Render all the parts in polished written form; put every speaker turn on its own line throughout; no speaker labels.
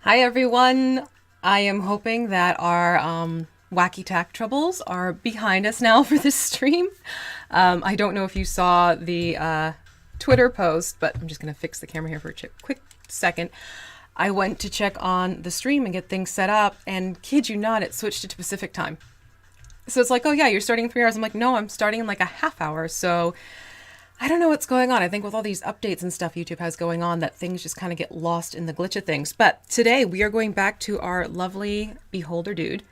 Hi everyone! I am hoping that our wacky tack troubles are behind us now for this stream. I don't know if you saw the Twitter post, but I'm just going to fix the camera here for a quick second. I went to check on the stream and get things set up, and kid you not, it switched it to Pacific time. So it's like, oh yeah, you're starting in 3 hours. I'm like, no, I'm starting in like a half hour. So I don't know what's going on. I think with all these updates and stuff YouTube has going on that things just kind of get lost in the glitch of things. But today we are going back to our lovely beholder dude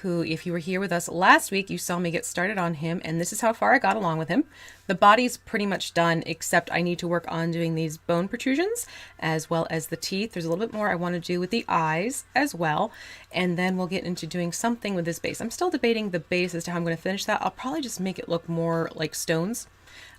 who, if you were here with us last week, you saw me get started on him, and this is how far I got along with him. The body's pretty much done, except I need to work on doing these bone protrusions as well as the teeth. There's a little bit more I want to do with the eyes as well, and then we'll get into doing something with this base. I'm still debating the base as to how I'm going to finish that. I'll probably just make it look more like stones.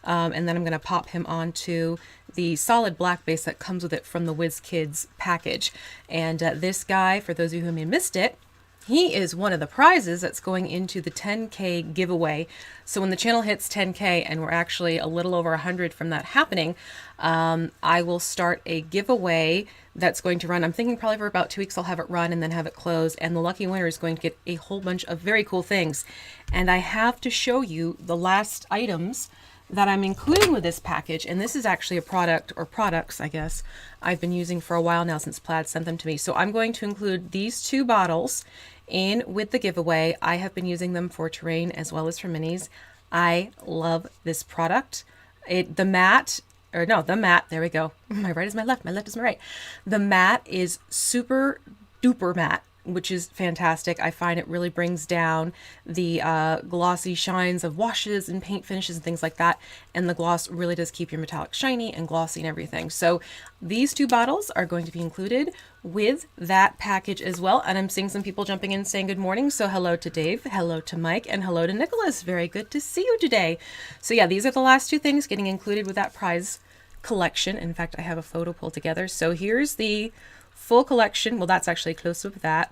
And then I'm going to pop him onto the solid black base that comes with it from the WizKids package. And this guy, for those of you who may have missed it, he is one of the prizes that's going into the 10K giveaway. So when the channel hits 10K, and we're actually a little over 100 from that happening, I will start a giveaway that's going to run. I'm thinking probably for about 2 weeks I'll have it run and then have it closed. And the lucky winner is going to get a whole bunch of very cool things. And I have to show you the last items that I'm including with this package, and this is actually a product, or products I guess, I've been using for a while now since Plaid sent them to me. So I'm going to include these 2 bottles in with the giveaway. I have been using them for terrain as well as for minis. I love this product. The matte, there we go. My right is my left is my right. The matte is super duper matte, which is fantastic. I find it really brings down the glossy shines of washes and paint finishes and things like that. And the gloss really does keep your metallic shiny and glossy and everything. So these 2 bottles are going to be included with that package as well. And I'm seeing some people jumping in saying good morning. So hello to Dave, hello to Mike, and hello to Nicholas. Very good to see you today. So yeah, these are the last 2 things getting included with that prize collection. In fact, I have a photo pulled together. So here's the full collection. Well, that's actually close up that.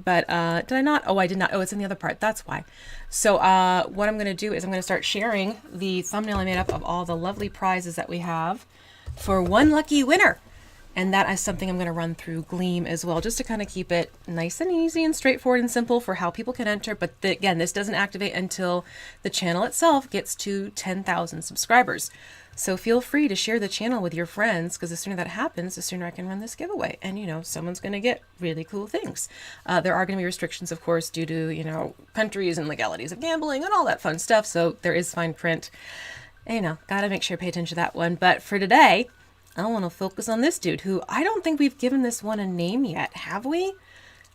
But did I not? Oh, I did not. Oh, it's in the other part. That's why. So what I'm going to do is I'm going to start sharing the thumbnail I made up of all the lovely prizes that we have for one lucky winner. And that is something I'm going to run through Gleam as well, just to kind of keep it nice and easy and straightforward and simple for how people can enter. But again, this doesn't activate until the channel itself gets to 10,000 subscribers. So feel free to share the channel with your friends, because the sooner that happens, the sooner I can run this giveaway. And, you know, someone's going to get really cool things. There are going to be restrictions, of course, due to, you know, countries and legalities of gambling and all that fun stuff. So there is fine print. And, you know, got to make sure to pay attention to that one. But for today, I want to focus on this dude, who I don't think we've given this one a name yet, have we?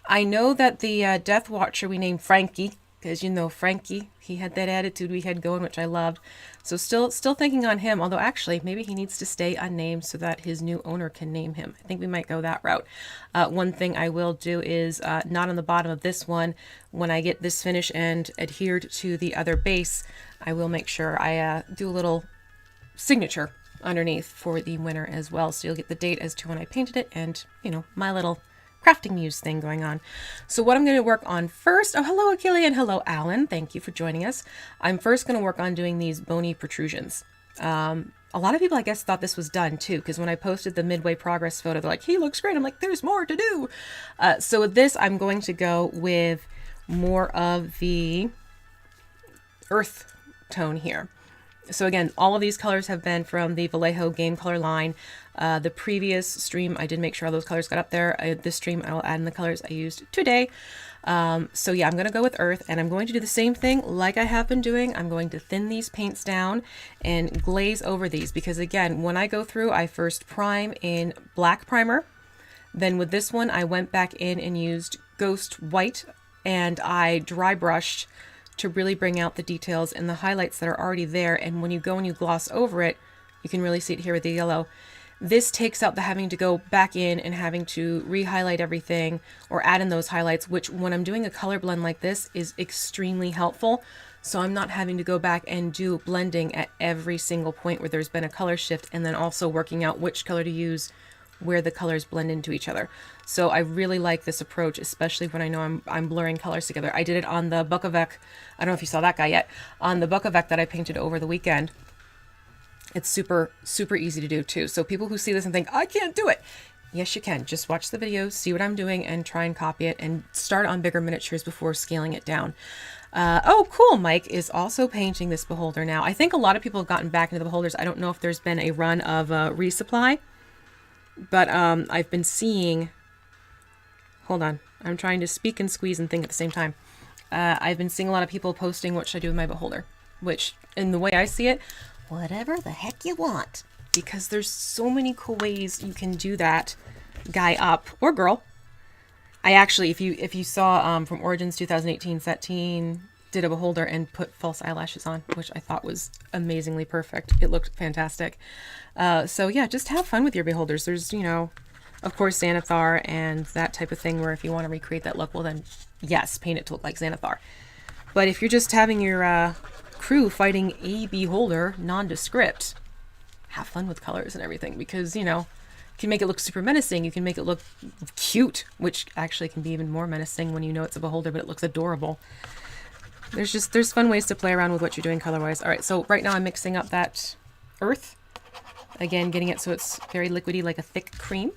I know that the Death Watcher we named Frankie, because, you know, Frankie, he had that attitude we had going, which I loved. So still thinking on him, although actually maybe he needs to stay unnamed so that his new owner can name him. I think we might go that route. One thing I will do is not on the bottom of this one. When I get this finished and adhered to the other base, I will make sure I do a little signature underneath for the winner as well. So you'll get the date as to when I painted it and, you know, my little crafting muse thing going on. So what I'm going to work on first, oh, hello Achille and hello Alan, thank you for joining us. I'm first going to work on doing these bony protrusions. A lot of people I guess thought this was done too, because when I posted the midway progress photo, they're like, he looks great. I'm like, there's more to do. So with this, I'm going to go with more of the earth tone here. So again, all of these colors have been from the Vallejo game color line. The previous stream, I did make sure all those colors got up there. This stream, I will add in the colors I used today. So yeah, I'm going to go with earth, and I'm going to do the same thing like I have been doing. I'm going to thin these paints down and glaze over these, because again, when I go through, I first prime in black primer. Then with this one, I went back in and used ghost white, and I dry brushed to really bring out the details and the highlights that are already there. And when you go and you gloss over it, you can really see it here with the yellow. This takes out the having to go back in and having to re-highlight everything or add in those highlights, which when I'm doing a color blend like this is extremely helpful. So I'm not having to go back and do blending at every single point where there's been a color shift, and then also working out which color to use where the colors blend into each other. So I really like this approach, especially when I know I'm blurring colors together. I did it on the Bukovac. I don't know if you saw that guy yet. On the Bukovac that I painted over the weekend. It's super, super easy to do too. So people who see this and think, I can't do it, Yes, you can. Just watch the video, see what I'm doing, and try and copy it, and start on bigger miniatures before scaling it down. Oh, cool. Mike is also painting this beholder now. I think a lot of people have gotten back into the beholders. I don't know if there's been a run of resupply, but I've been seeing... Hold on. I'm trying to speak and squeeze and think at the same time. I've been seeing a lot of people posting what should I do with my beholder, which, in the way I see it, whatever the heck you want. Because there's so many cool ways you can do that guy up, or girl. I actually, if you saw from Origins 2018, Satine did a beholder and put false eyelashes on, which I thought was amazingly perfect. It looked fantastic. So yeah, just have fun with your beholders. There's, you know, of course, Xanathar and that type of thing where if you want to recreate that look, well then, yes, paint it to look like Xanathar. But if you're just having your crew fighting a beholder, nondescript, have fun with colors and everything, because, you know, you can make it look super menacing. You can make it look cute, which actually can be even more menacing when you know it's a beholder, but it looks adorable. There's fun ways to play around with what you're doing color-wise. All right, so right now I'm mixing up that earth. Again, getting it so it's very liquidy, like a thick cream.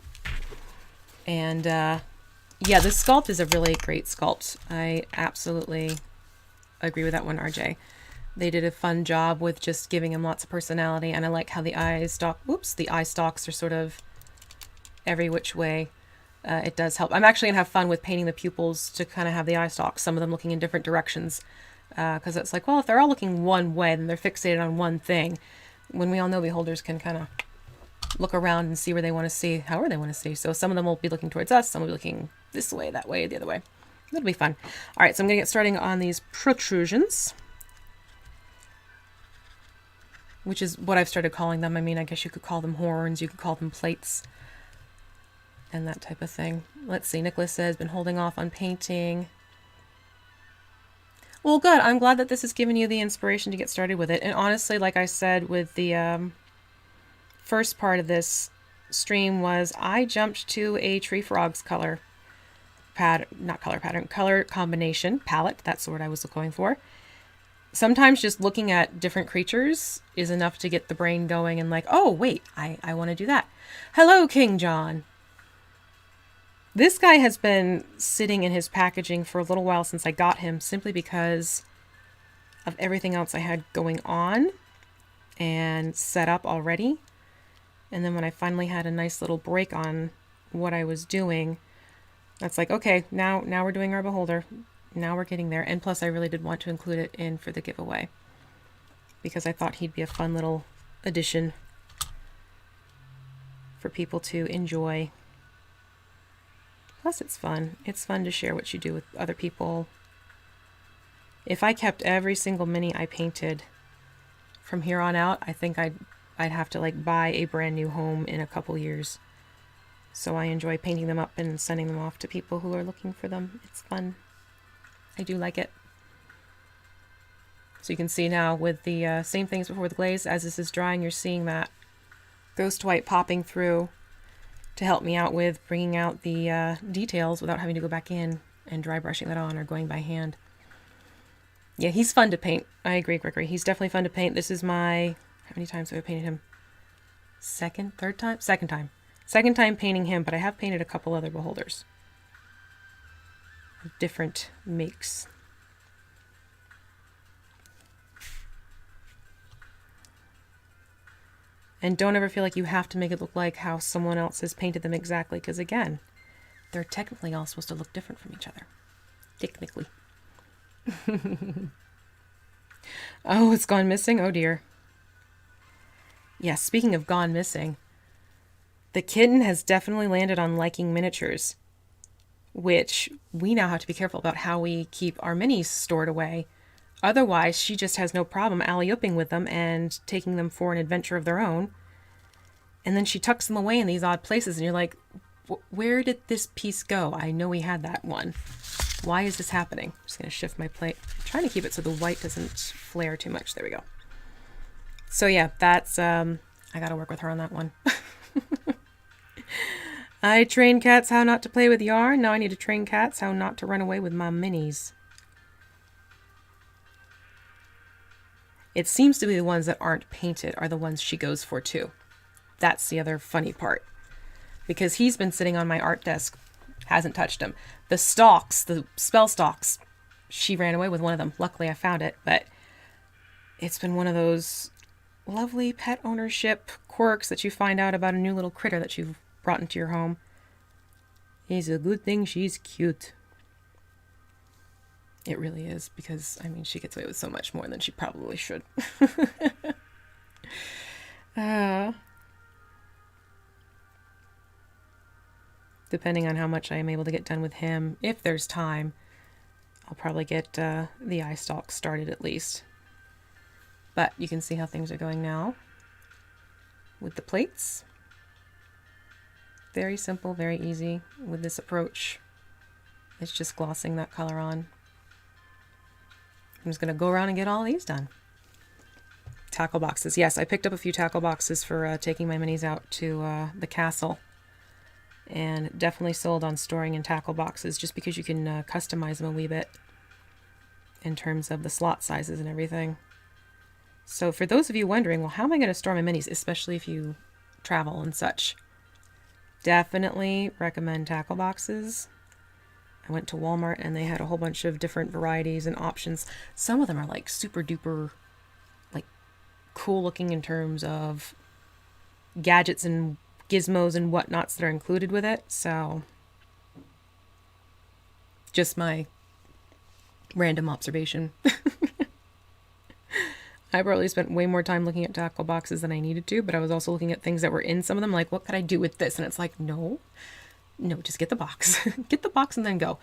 And yeah, this sculpt is a really great sculpt. I absolutely agree with that one, RJ. They did a fun job with just giving him lots of personality, and I like how the eye stalks are sort of every which way. It does help. I'm actually gonna have fun with painting the pupils to kind of have the eye stalks, some of them looking in different directions, because it's like, well, if they're all looking one way, then they're fixated on one thing, when we all know beholders can kind of look around and see where they want to see, however they want to see. So some of them will be looking towards us, some will be looking this way, that way, the other way. It'll be fun. All right, so I'm gonna get starting on these protrusions, which is what I've started calling them. I mean, I guess you could call them horns, you could call them plates, and that type of thing. Let's see, Nicholas says, been holding off on painting. Well, good. I'm glad that this has given you the inspiration to get started with it. And honestly, like I said with the first part of this stream, was I jumped to a Tree Frogs color combination, palette, that's the word I was going for. Sometimes just looking at different creatures is enough to get the brain going and like, oh, wait, I want to do that. Hello, King John. This guy has been sitting in his packaging for a little while since I got him, simply because of everything else I had going on and set up already. And then when I finally had a nice little break on what I was doing, that's like, okay, now we're doing our beholder. Now we're getting there. And plus I really did want to include it in for the giveaway, because I thought he'd be a fun little addition for people to enjoy. Plus it's fun. It's fun to share what you do with other people. If I kept every single mini I painted from here on out, I think I'd have to like buy a brand new home in a couple years. So I enjoy painting them up and sending them off to people who are looking for them. It's fun. I do like it. So you can see now with the same things before the glaze, as this is drying, you're seeing that ghost white popping through to help me out with bringing out the details without having to go back in and dry brushing that on or going by hand. Yeah, he's fun to paint. I agree, Gregory. He's definitely fun to paint. This is my... How many times have I painted him? Second time. Second time painting him, but I have painted a couple other beholders. Different makes. And don't ever feel like you have to make it look like how someone else has painted them exactly, because again, they're technically all supposed to look different from each other. Technically. Oh, it's gone missing? Oh dear. Yeah, speaking of gone missing, the kitten has definitely landed on liking miniatures, which we now have to be careful about how we keep our minis stored away. Otherwise, she just has no problem alley-ooping with them and taking them for an adventure of their own. And then she tucks them away in these odd places, and you're like, where did this piece go? I know we had that one. Why is this happening? I'm just going to shift my plate. I'm trying to keep it so the white doesn't flare too much. There we go. So yeah, that's, I got to work with her on that one. I trained cats how not to play with yarn. Now I need to train cats how not to run away with my minis. It seems to be the ones that aren't painted are the ones she goes for too. That's the other funny part. because he's been sitting on my art desk. Hasn't touched them. The stalks, the spell stalks, she ran away with one of them. Luckily I found it, but it's been one of those lovely pet ownership quirks that you find out about a new little critter that you've brought into your home. It's a good thing she's cute. It really is, because, I mean, she gets away with so much more than she probably should. Depending on how much I am able to get done with him, if there's time, I'll probably get the eye stalk started at least. But you can see how things are going now with the plates. Very simple, very easy with this approach. It's just glossing that color on. I'm just going to go around and get all these done. Tackle boxes. Yes, I picked up a few tackle boxes for taking my minis out to the castle. And definitely sold on storing in tackle boxes just because you can customize them a wee bit in terms of the slot sizes and everything. So for those of you wondering, well, how am I going to store my minis, especially if you travel and such? Definitely recommend tackle boxes. I went to Walmart and they had a whole bunch of different varieties and options. Some of them are like super duper, like cool looking in terms of gadgets and gizmos and whatnots that are included with it. So just my random observation. I probably spent way more time looking at tackle boxes than I needed to, but I was also looking at things that were in some of them, like, what could I do with this? And it's like, no, just get the box. Get the box and then go.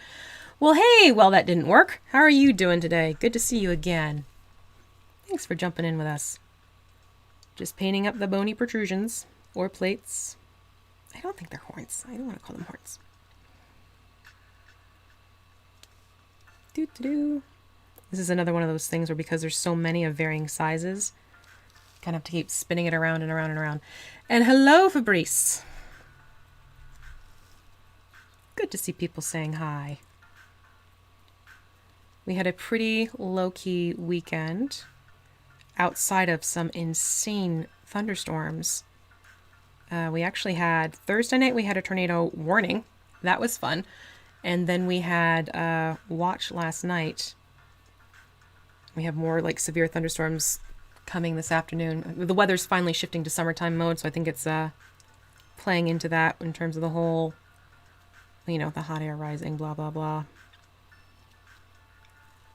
Well, hey, well, that didn't work. How are you doing today? Good to see you again. Thanks for jumping in with us. Just painting up the bony protrusions or plates. I don't think they're horns. I don't want to call them horns. Doo-doo-doo. This is another one of those things where because there's so many of varying sizes, you kind of have to keep spinning it around and around and around. And hello, Fabrice. Good to see people saying hi. We had a pretty low-key weekend outside of some insane thunderstorms. We actually had, Thursday night we had a tornado warning. That was fun. And then we had watch last night. We have more like severe thunderstorms coming this afternoon. The weather's finally shifting to summertime mode, so I think it's playing into that in terms of the whole, you know, the hot air rising, blah, blah, blah.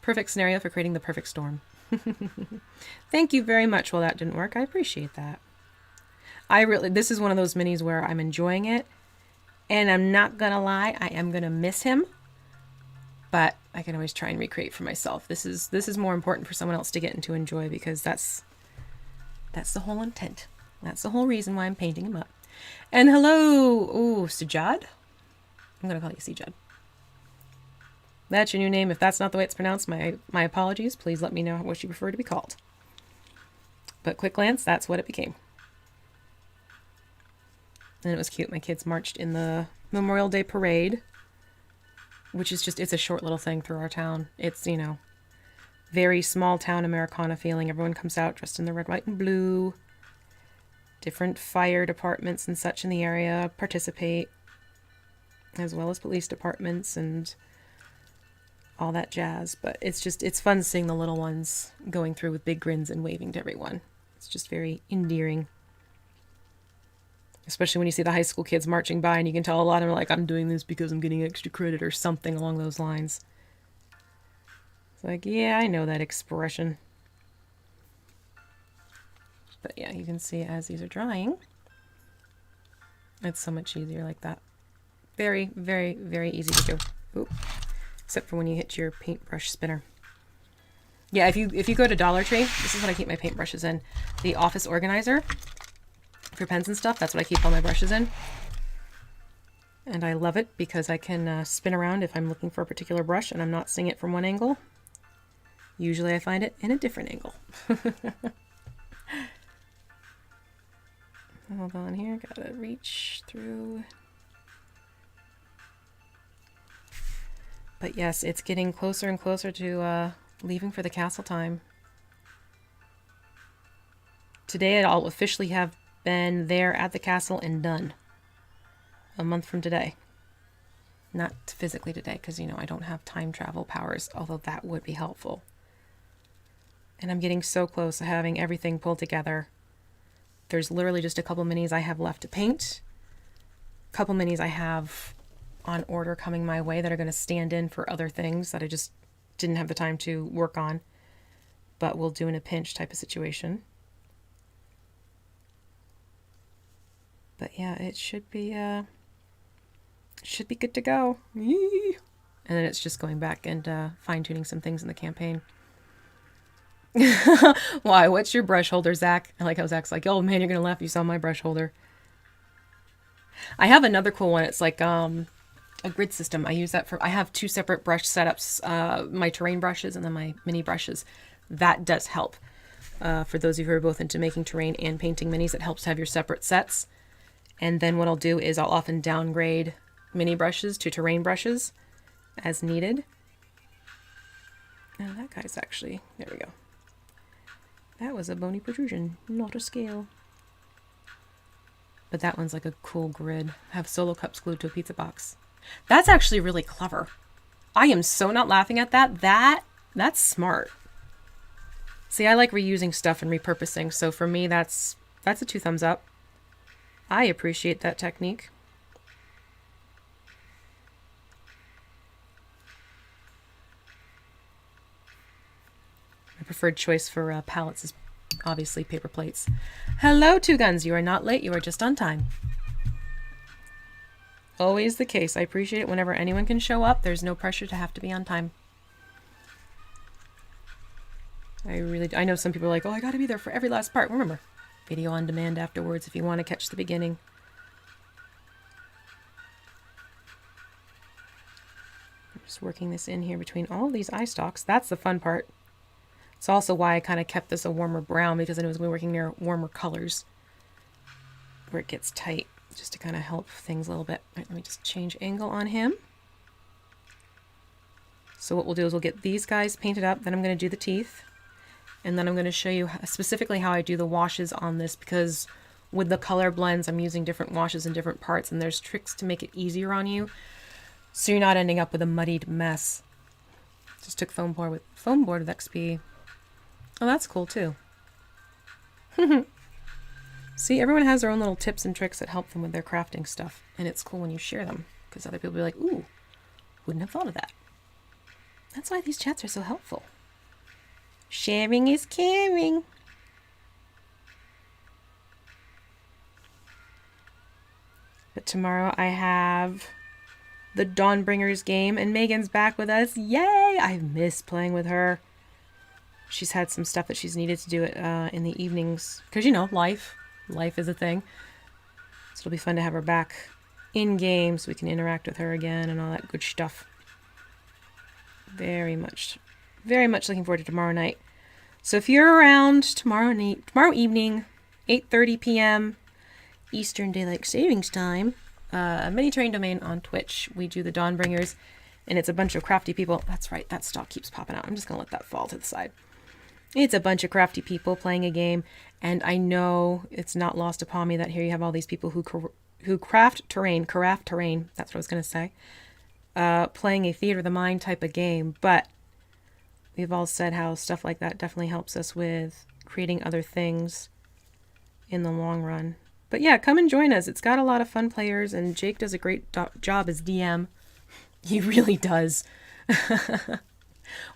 Perfect scenario for creating the perfect storm. Thank you very much. Well, that didn't work. I appreciate that. This is one of those minis where I'm enjoying it, and I'm not gonna lie, I am gonna miss him, but I can always try and recreate for myself. This is more important for someone else to get and to enjoy, because that's the whole intent. That's the whole reason why I'm painting him up. And hello, ooh, Sujad. I'm gonna call you Sujad. That's your new name. If that's not the way it's pronounced, my apologies. Please let me know what you prefer to be called. But quick glance, that's what it became. And it was cute. My kids marched in the Memorial Day parade, which is just, it's a short little thing through our town. It's, you know, very small town Americana feeling. Everyone comes out dressed in the red, white, and blue. Different fire departments and such in the area participate, as well as police departments and all that jazz. But it's fun seeing the little ones going through with big grins and waving to everyone. It's just very endearing. Especially when you see the high school kids marching by and you can tell a lot of them are like, I'm doing this because I'm getting extra credit or something along those lines. It's like, yeah, I know that expression. But yeah, you can see as these are drying, it's so much easier like that. Very, very, very easy to do. Oop. Except for when you hit your paintbrush spinner. Yeah, if you go to Dollar Tree, this is what I keep my paintbrushes in. The office organizer for pens and stuff, that's what I keep all my brushes in. And I love it because I can spin around if I'm looking for a particular brush and I'm not seeing it from one angle. Usually I find it in a different angle. Hold on here, gotta reach through. But yes, it's getting closer and closer to leaving for the castle time. Today I'll officially have been there at the castle and done. a month from today. Not physically today, because, you know, I don't have time travel powers, although that would be helpful. And I'm getting so close to having everything pulled together. There's literally just a couple minis I have left to paint. A couple minis I have on order coming my way that are going to stand in for other things that I just didn't have the time to work on, but we'll do in a pinch type of situation. But yeah, it should be good to go. Yee! And then it's just going back and fine-tuning some things in the campaign. Why? What's your brush holder, Zach? I like how Zach's like, oh man, you're gonna laugh. You saw my brush holder. I have another cool one. It's like a grid system. I use that for. I have two separate brush setups. My terrain brushes and then my mini brushes. That does help. For those of you who are both into making terrain and painting minis, it helps to have your separate sets. And then what I'll do is I'll often downgrade mini brushes to terrain brushes as needed. Now that guy's actually, there we go. That was a bony protrusion, not a scale. But that one's like a cool grid. I have solo cups glued to a pizza box. That's actually really clever. I am so not laughing at that. That's smart. See, I like reusing stuff and repurposing. So for me, that's a 2 thumbs up. I appreciate that technique. My preferred choice for palettes is obviously paper plates. Hello, Two Guns. You are not late. You are just on time. Always the case. I appreciate it whenever anyone can show up. There's no pressure to have to be on time. I know some people are like, oh, I got to be there for every last part. Remember, video on demand afterwards if you want to catch the beginning. I'm just working this in here between all these eye stalks. That's the fun part. It's also why I kind of kept this a warmer brown, because I was going to be working near warmer colors where it gets tight, just to kind of help things a little bit. All right, let me just change angle on him. So what we'll do is we'll get these guys painted up, then I'm going to do the teeth. And then I'm going to show you specifically how I do the washes on this, because with the color blends, I'm using different washes in different parts, and there's tricks to make it easier on you, so you're not ending up with a muddied mess. Just took foam board with XP. Oh, that's cool too. See, everyone has their own little tips and tricks that help them with their crafting stuff, and it's cool when you share them, because other people will be like, ooh, wouldn't have thought of that. That's why these chats are so helpful. Sharing is caring. But tomorrow I have the Dawnbringers game, and Megan's back with us. Yay! I miss playing with her. She's had some stuff that she's needed to do it in the evenings, because, you know, life is a thing. So it'll be fun to have her back in game so we can interact with her again and all that good stuff. Very much looking forward to tomorrow night. So if you're around tomorrow evening, 8:30 p.m. Eastern Daylight Savings Time, Mini Terrain Domain on Twitch, we do the Dawnbringers, and it's a bunch of crafty people. That's right, that stalk keeps popping out. I'm just going to let that fall to the side. It's a bunch of crafty people playing a game, and I know it's not lost upon me that here you have all these people who craft terrain, that's what I was going to say, playing a theater of the mind type of game, but we've all said how stuff like that definitely helps us with creating other things in the long run. But yeah, come and join us. It's got a lot of fun players, and Jake does a great job as DM. He really does.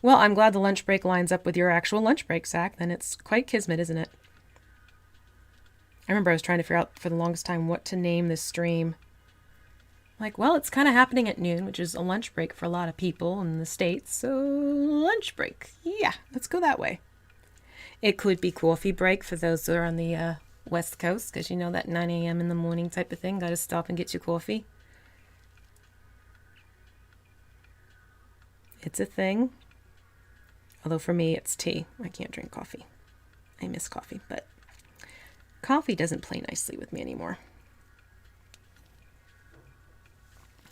Well, I'm glad the lunch break lines up with your actual lunch break, Zach. Then it's quite kismet, isn't it? I remember I was trying to figure out for the longest time what to name this stream. Like, well, it's kind of happening at noon, which is a lunch break for a lot of people in the States. So, lunch break. Yeah, let's go that way. It could be coffee break for those that are on the West Coast, because you know that 9 a.m. in the morning type of thing. Got to stop and get you coffee. It's a thing. Although for me, it's tea. I can't drink coffee. I miss coffee, but coffee doesn't play nicely with me anymore.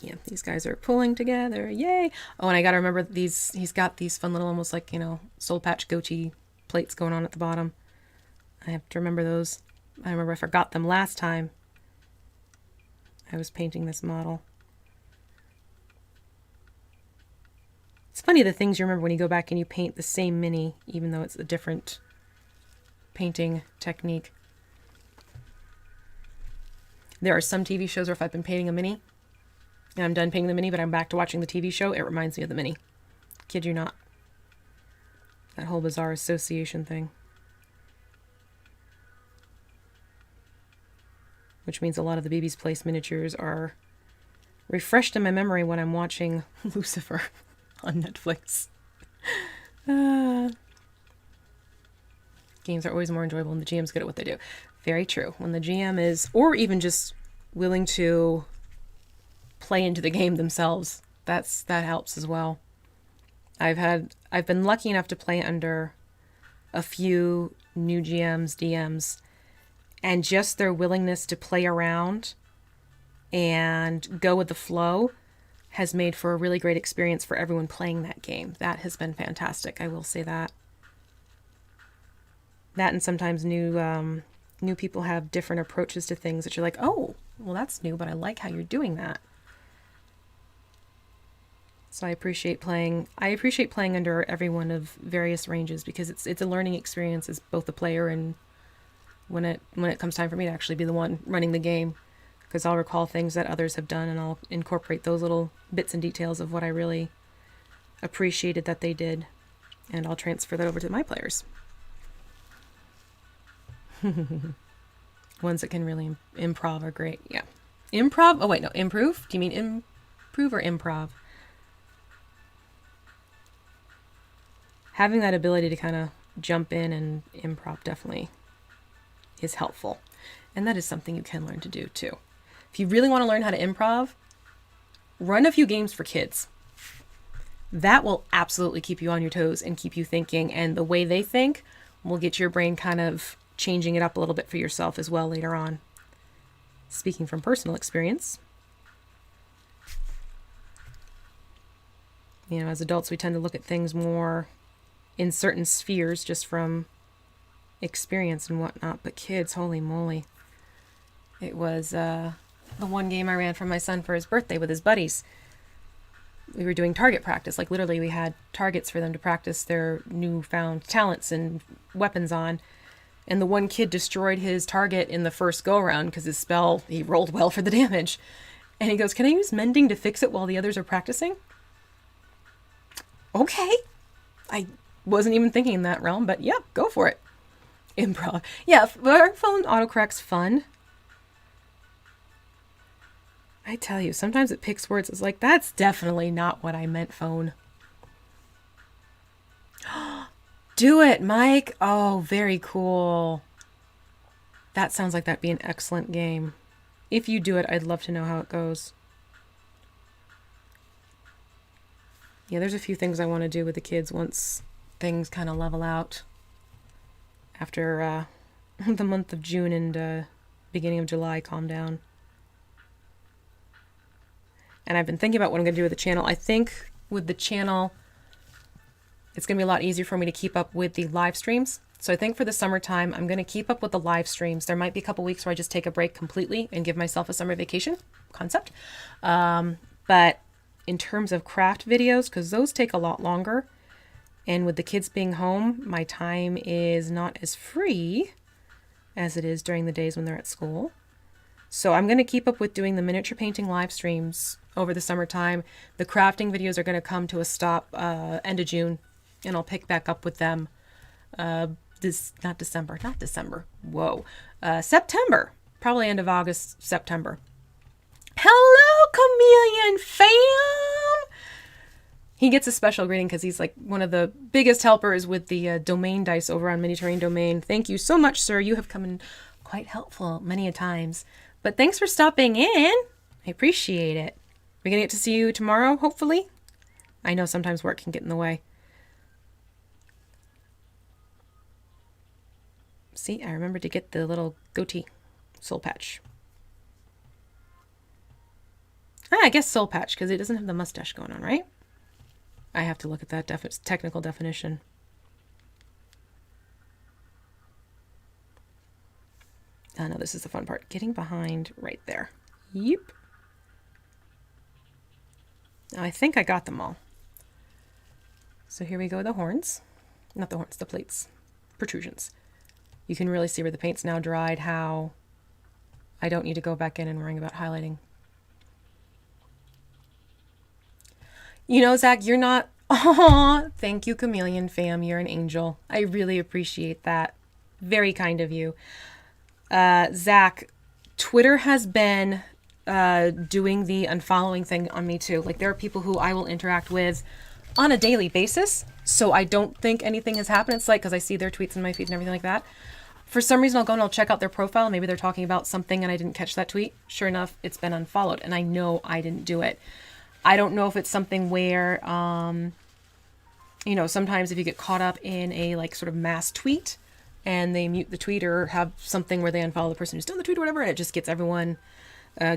Yeah, these guys are pulling together. Yay! Oh, and I gotta remember these. He's got these fun little, almost like, you know, soul patch goatee plates going on at the bottom. I have to remember those. I remember I forgot them last time. I was painting this model. It's funny the things you remember when you go back and you paint the same mini, even though it's a different painting technique. There are some TV shows where if I've been painting a mini, and I'm done painting the mini, but I'm back to watching the TV show, it reminds me of the mini. Kid you not. That whole bizarre association thing. Which means a lot of the Beebe's Place miniatures are refreshed in my memory when I'm watching Lucifer on Netflix. Games are always more enjoyable when the GM's good at what they do. Very true. When the GM is, or even just willing to play into the game themselves, that helps as well. I've been lucky enough to play under a few new GMs, DMs, and just their willingness to play around and go with the flow has made for a really great experience for everyone playing that game. That has been fantastic, I will say that. That and sometimes new people have different approaches to things that you're like, oh, well that's new, but I like how you're doing that. So I appreciate playing under everyone of various ranges because it's a learning experience as both the player and when it comes time for me to actually be the one running the game, because I'll recall things that others have done and I'll incorporate those little bits and details of what I really appreciated that they did, and I'll transfer that over to my players. Ones that can really improv are great. Yeah. Improv? Oh wait, no, improve? Do you mean improve or improv? Having that ability to kind of jump in and improv definitely is helpful. And that is something you can learn to do too. If you really want to learn how to improv, run a few games for kids. That will absolutely keep you on your toes and keep you thinking, and the way they think will get your brain kind of changing it up a little bit for yourself as well later on. Speaking from personal experience, you know, as adults we tend to look at things more in certain spheres just from experience and whatnot, but kids, holy moly. It was the one game I ran for my son for his birthday with his buddies. We were doing target practice, like literally we had targets for them to practice their newfound talents and weapons on, and the one kid destroyed his target in the first go around because his spell, he rolled well for the damage, and he goes, "Can I use mending to fix it while the others are practicing?" Okay. I wasn't even thinking in that realm, but yeah, go for it. Improv. Yeah, our phone autocorrect's fun. I tell you, sometimes it picks words. It's like, that's definitely not what I meant, phone. Do it, Mike. Oh, very cool. That sounds like that'd be an excellent game. If you do it, I'd love to know how it goes. Yeah, there's a few things I want to do with the kids once things kind of level out. After the month of June and beginning of July calm down. And I've been thinking about what I'm going to do with the channel. I think with the channel, it's going to be a lot easier for me to keep up with the live streams. So I think for the summertime, I'm going to keep up with the live streams. There might be a couple weeks where I just take a break completely and give myself a summer vacation concept. But in terms of craft videos, because those take a lot longer, and with the kids being home, my time is not as free as it is during the days when they're at school. So I'm going to keep up with doing the miniature painting live streams over the summertime. The crafting videos are going to come to a stop end of June, and I'll pick back up with them September, probably end of August, September. Hello, Chameleon fam! He gets a special greeting because he's like one of the biggest helpers with the domain dice over on Mini Terrain Domain. Thank you so much, sir. You have come in quite helpful many a times. But thanks for stopping in. I appreciate it. We're going to get to see you tomorrow, hopefully. I know sometimes work can get in the way. See, I remembered to get the little goatee soul patch. I guess soul patch because it doesn't have the mustache going on, right? I have to look at that technical definition. Oh no, this is the fun part. Getting behind right there. Yep. I think I got them all. So here we go with the horns. Not the horns, the plates. Protrusions. You can really see where the paint's now dried, how I don't need to go back in and worrying about highlighting. You know, Zach, you're not... Aw, thank you, Chameleon Fam. You're an angel. I really appreciate that. Very kind of you. Zach, Twitter has been doing the unfollowing thing on me too. Like, there are people who I will interact with on a daily basis, so I don't think anything has happened. It's like, because I see their tweets in my feed and everything like that. For some reason, I'll go and I'll check out their profile. Maybe they're talking about something and I didn't catch that tweet. Sure enough, it's been unfollowed, and I know I didn't do it. I don't know if it's something where, you know, sometimes if you get caught up in a like sort of mass tweet and they mute the tweet or have something where they unfollow the person who's done the tweet or whatever, and it just gets everyone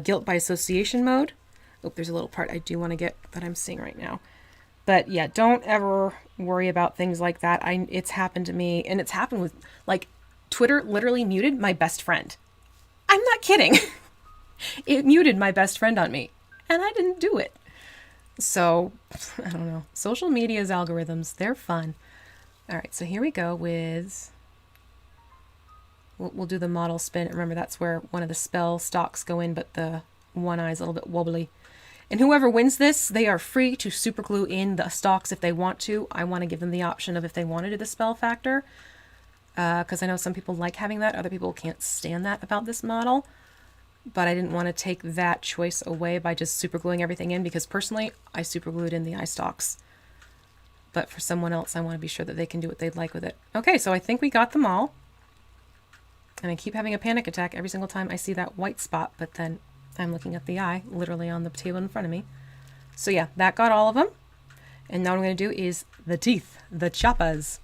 guilt by association mode. Oh, there's a little part I do want to get that I'm seeing right now. But yeah, don't ever worry about things like that. It's happened to me, and it's happened with, like, Twitter literally muted my best friend. I'm not kidding. It muted my best friend on me, and I didn't do it. So, I don't know. Social media's algorithms, they're fun. All right, so here we go with... We'll do the model spin. Remember, that's where one of the spell stalks go in, but the one eye is a little bit wobbly. And whoever wins this, they are free to superglue in the stalks if they want to. I want to give them the option of if they want to do the spell factor. Because I know some people like having that. Other people can't stand that about this model. But I didn't want to take that choice away by just supergluing everything in, because personally, I superglued in the eye stalks. But for someone else, I want to be sure that they can do what they'd like with it. Okay, so I think we got them all. And I keep having a panic attack every single time I see that white spot, but then I'm looking at the eye, literally on the table in front of me. So yeah, that got all of them. And now what I'm going to do is the teeth, the choppas.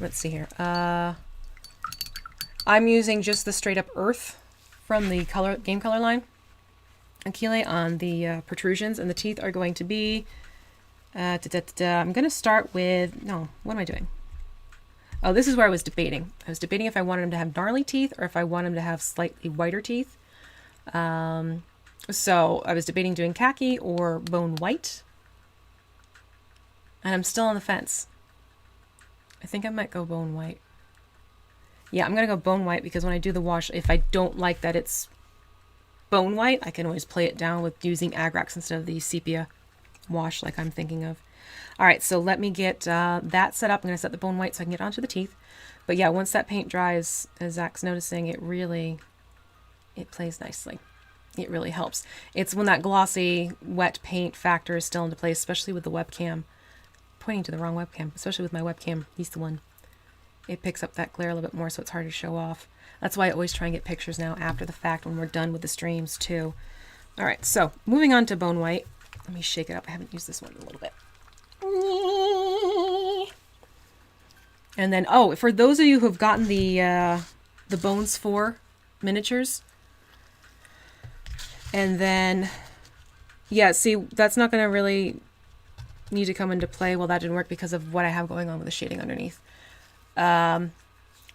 Let's see here. I'm using just the straight up earth from the game color line. Aquile on the protrusions, and the teeth are going to be... I'm going to start with... No, what am I doing? Oh, this is where I was debating. I was debating if I wanted him to have gnarly teeth or if I want him to have slightly whiter teeth. So I was debating doing khaki or bone white. And I'm still on the fence. I think I might go bone white. Yeah, I'm going to go bone white because when I do the wash, if I don't like that it's bone white, I can always play it down with using Agrax instead of the Sepia wash like I'm thinking of. All right, so let me get that set up. I'm going to set the bone white so I can get onto the teeth. But yeah, once that paint dries, as Zach's noticing, it plays nicely. It really helps. It's when that glossy, wet paint factor is still into place, especially with the webcam. Pointing to the wrong webcam, especially with my webcam. He's the one. It picks up that glare a little bit more, so it's hard to show off. That's why I always try and get pictures now after the fact when we're done with the streams, too. All right, so moving on to bone white. Let me shake it up. I haven't used this one in a little bit. And then, oh, for those of you who have gotten the Bones 4 miniatures, and then, yeah, see, that's not going to really need to come into play. Well, that didn't work because of what I have going on with the shading underneath.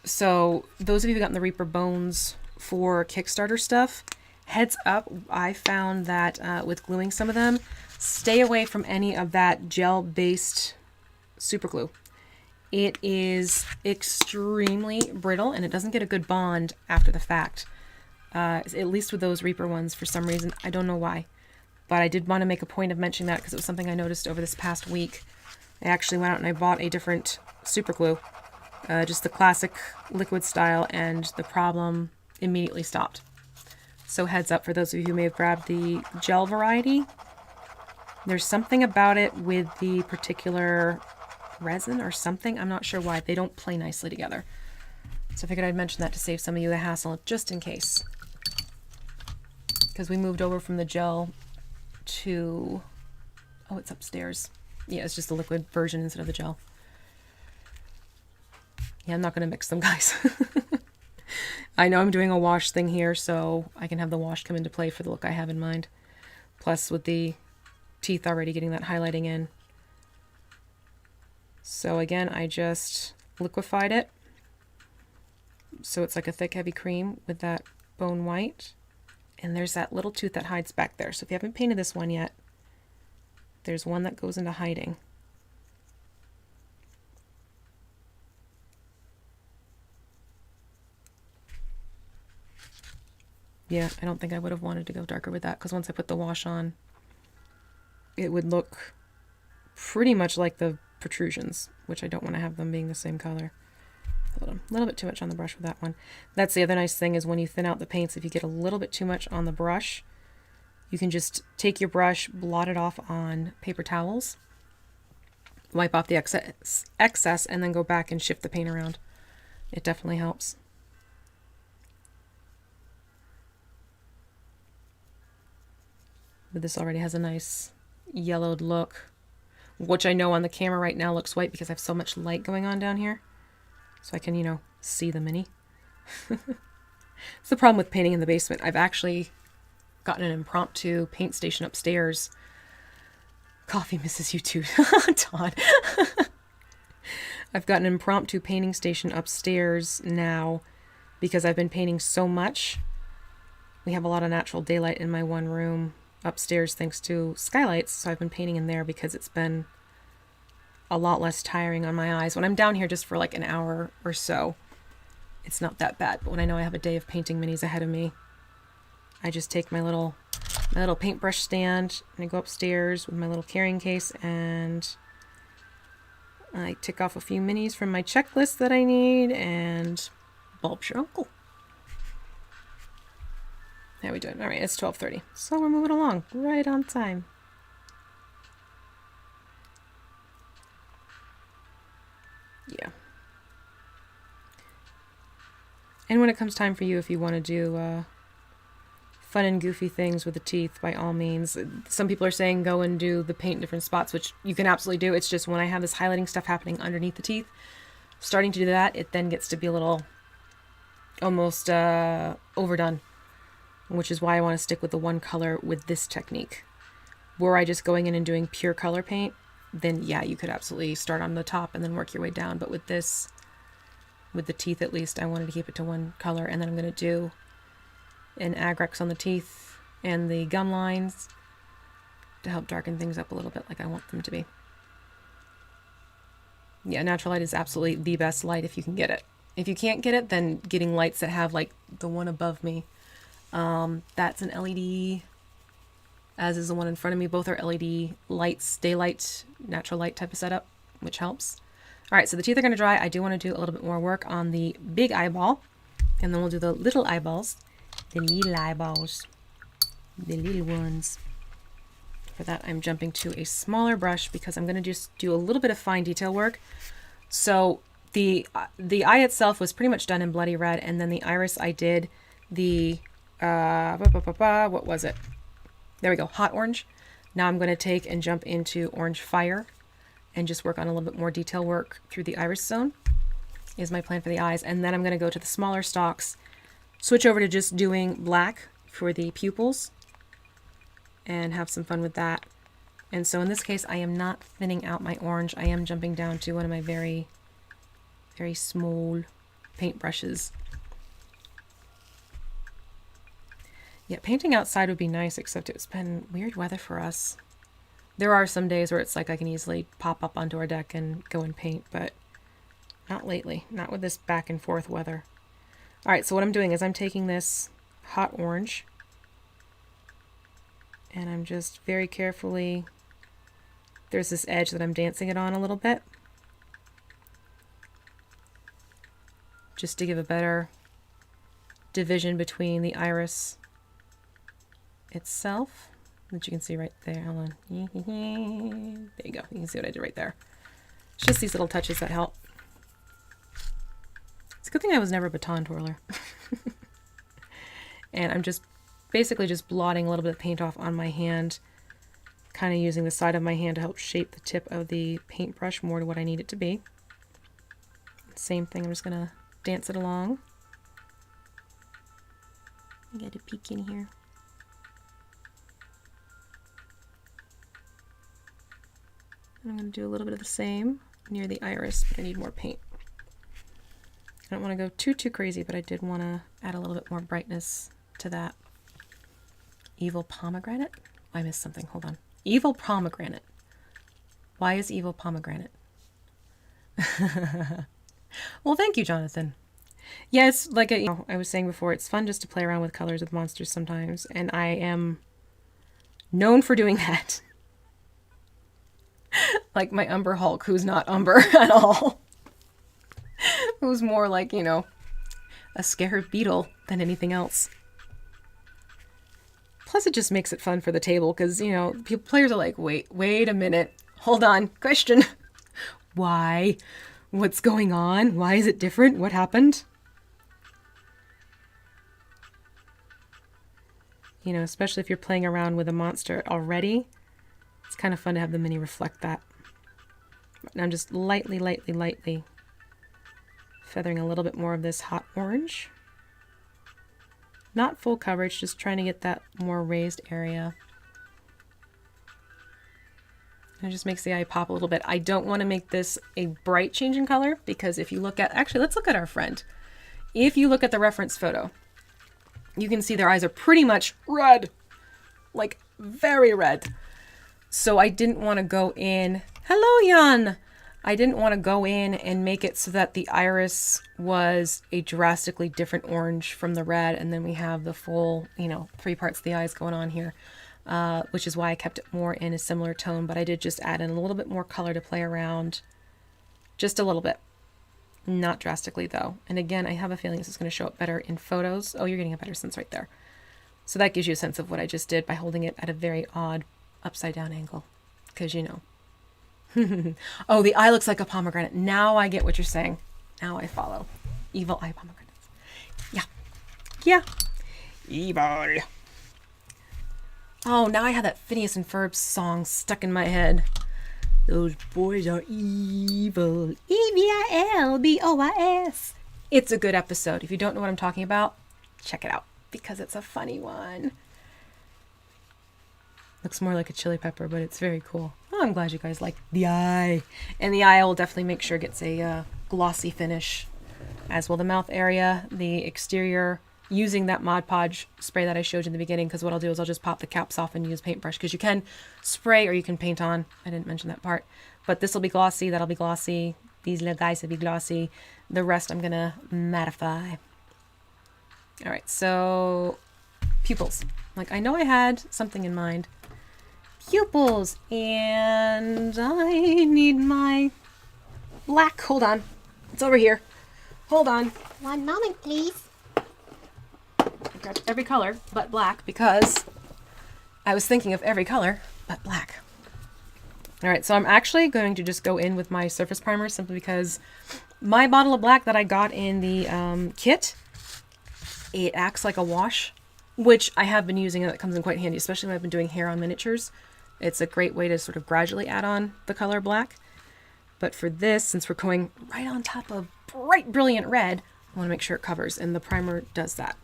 So those of you who gotten the Reaper Bones for Kickstarter stuff, heads up, I found that with gluing some of them, stay away from any of that gel-based super glue. It is extremely brittle and it doesn't get a good bond after the fact. At least with those Reaper ones for some reason. I don't know why. But I did want to make a point of mentioning that because it was something I noticed over this past week. I actually went out and I bought a different super glue. Just the classic liquid style, and the problem immediately stopped. So heads up for those of you who may have grabbed the gel variety. There's something about it with the particular resin or something. I'm not sure why. They don't play nicely together. So I figured I'd mention that to save some of you the hassle, just in case. Because we moved over from the gel to... Oh, it's upstairs. Yeah, it's just the liquid version instead of the gel. Yeah, I'm not going to mix them, guys. I know I'm doing a wash thing here, so I can have the wash come into play for the look I have in mind. Plus, with the teeth already getting that highlighting in. So again, I just liquefied it. So it's like a thick, heavy cream with that bone white. And there's that little tooth that hides back there. So if you haven't painted this one yet, there's one that goes into hiding. Yeah, I don't think I would have wanted to go darker with that, because once I put the wash on, it would look pretty much like the protrusions, which I don't want to have them being the same color. A little bit too much on the brush with that one. That's the other nice thing, is when you thin out the paints, if you get a little bit too much on the brush, you can just take your brush, blot it off on paper towels, wipe off the excess, and then go back and shift the paint around. It definitely helps. But this already has a nice yellowed look, which I know on the camera right now looks white because I have so much light going on down here. So I can, you know, see the mini. It's the problem with painting in the basement. I've actually gotten an impromptu paint station upstairs. Coffee misses you too, Todd. I've got an impromptu painting station upstairs now because I've been painting so much. We have a lot of natural daylight in my one room upstairs thanks to skylights, so I've been painting in there because it's been a lot less tiring on my eyes. When I'm down here just for like an hour or so, it's not that bad. But when I know I have a day of painting minis ahead of me, I just take my little paintbrush stand and I go upstairs with my little carrying case and I tick off a few minis from my checklist that I need, and bulb's your uncle. How are we doing? All right, it's 12:30, so we're moving along right on time. Yeah. And when it comes time for you, if you want to do fun and goofy things with the teeth, by all means. Some people are saying go and do the paint in different spots, which you can absolutely do. It's just when I have this highlighting stuff happening underneath the teeth, starting to do that, it then gets to be a little almost overdone, which is why I want to stick with the one color with this technique. Were I just going in and doing pure color paint, then yeah, you could absolutely start on the top and then work your way down. But with this, with the teeth at least, I wanted to keep it to one color, and then I'm going to do an Agrax on the teeth and the gum lines to help darken things up a little bit like I want them to be. Yeah, natural light is absolutely the best light if you can get it. If you can't get it, then getting lights that have like the one above me. That's an LED, as is the one in front of me. Both are LED lights, daylight, natural light type of setup, which helps. All right, so the teeth are going to dry. I do want to do a little bit more work on the big eyeball, and then we'll do the little eyeballs. The little eyeballs. The little ones. For that, I'm jumping to a smaller brush because I'm going to just do a little bit of fine detail work. So the eye itself was pretty much done in bloody red, and then the iris I did the what was it? There we go, hot orange. Now I'm going to take and jump into orange fire and just work on a little bit more detail work through the iris zone is my plan for the eyes. And then I'm going to go to the smaller stalks, switch over to just doing black for the pupils and have some fun with that. And so in this case, I am not thinning out my orange. I am jumping down to one of my very, very small paint brushes. Yeah, painting outside would be nice, except it's been weird weather for us. There are some days where it's like I can easily pop up onto our deck and go and paint, but not lately. Not with this back and forth weather. All right, so what I'm doing is I'm taking this hot orange and I'm just very carefully, there's this edge that I'm dancing it on a little bit, just to give a better division between the iris itself, that you can see right there. Hold on. There you go. You can see what I did right there. It's just these little touches that help. It's a good thing I was never a baton twirler. And I'm just basically just blotting a little bit of paint off on my hand, kind of using the side of my hand to help shape the tip of the paintbrush more to what I need it to be. Same thing, I'm just going to dance it along. I got a peek in here. I'm going to do a little bit of the same near the iris, but I need more paint. I don't want to go too crazy, but I did want to add a little bit more brightness to that. Evil pomegranate? I missed something. Hold on. Evil pomegranate. Why is evil pomegranate? Well, thank you, Jonathan. Yes, like I was saying before, it's fun just to play around with colors with monsters sometimes, and I am known for doing that. Like my Umber Hulk, who's not Umber at all. Who's more like, you know, a scared beetle than anything else. Plus, it just makes it fun for the table because, you know, players are like, wait a minute. Hold on. Question. Why? What's going on? Why is it different? What happened? You know, especially if you're playing around with a monster already, it's kind of fun to have the mini reflect that. And I'm just lightly feathering a little bit more of this hot orange. Not full coverage, just trying to get that more raised area. It just makes the eye pop a little bit. I don't want to make this a bright change in color because if you look at, actually, let's look at our friend. If you look at the reference photo, you can see their eyes are pretty much red, like very red. So I didn't want to go in, hello Jan! I didn't want to go in and make it so that the iris was a drastically different orange from the red, and then we have the full, you know, 3 parts of the eyes going on here. Which is why I kept it more in a similar tone, but I did just add in a little bit more color to play around. Just a little bit. Not drastically though. And again, I have a feeling this is going to show up better in photos. Oh, you're getting a better sense right there. So that gives you a sense of what I just did by holding it at a very odd upside down angle. Because you know. Oh, the eye looks like a pomegranate. Now I get what you're saying. Now I follow. Evil eye pomegranates. Yeah. Yeah. Evil. Oh, now I have that Phineas and Ferb song stuck in my head. Those boys are evil. E-V-I-L-B-O-I-S. It's a good episode. If you don't know what I'm talking about, check it out because it's a funny one. Looks more like a chili pepper, but it's very cool. Oh, I'm glad you guys like the eye. And the eye I will definitely make sure gets a glossy finish, as will the mouth area, the exterior, using that Mod Podge spray that I showed you in the beginning, because what I'll do is I'll just pop the caps off and use paintbrush, because you can spray or you can paint on. I didn't mention that part. But this will be glossy, that'll be glossy. These little guys will be glossy. The rest I'm going to mattify. All right, so pupils. Like, I know I had something in mind. Pupils, and I need my black. Hold on. It's over here. Hold on.
One moment, please.
I've got every color but black because I was thinking of every color but black. All right, so I'm actually going to just go in with my surface primer simply because my bottle of black that I got in the kit, it acts like a wash, which I have been using and it comes in quite handy, especially when I've been doing hair on miniatures. It's a great way to sort of gradually add on the color black. But for this, since we're going right on top of bright, brilliant red, I want to make sure it covers, and the primer does that,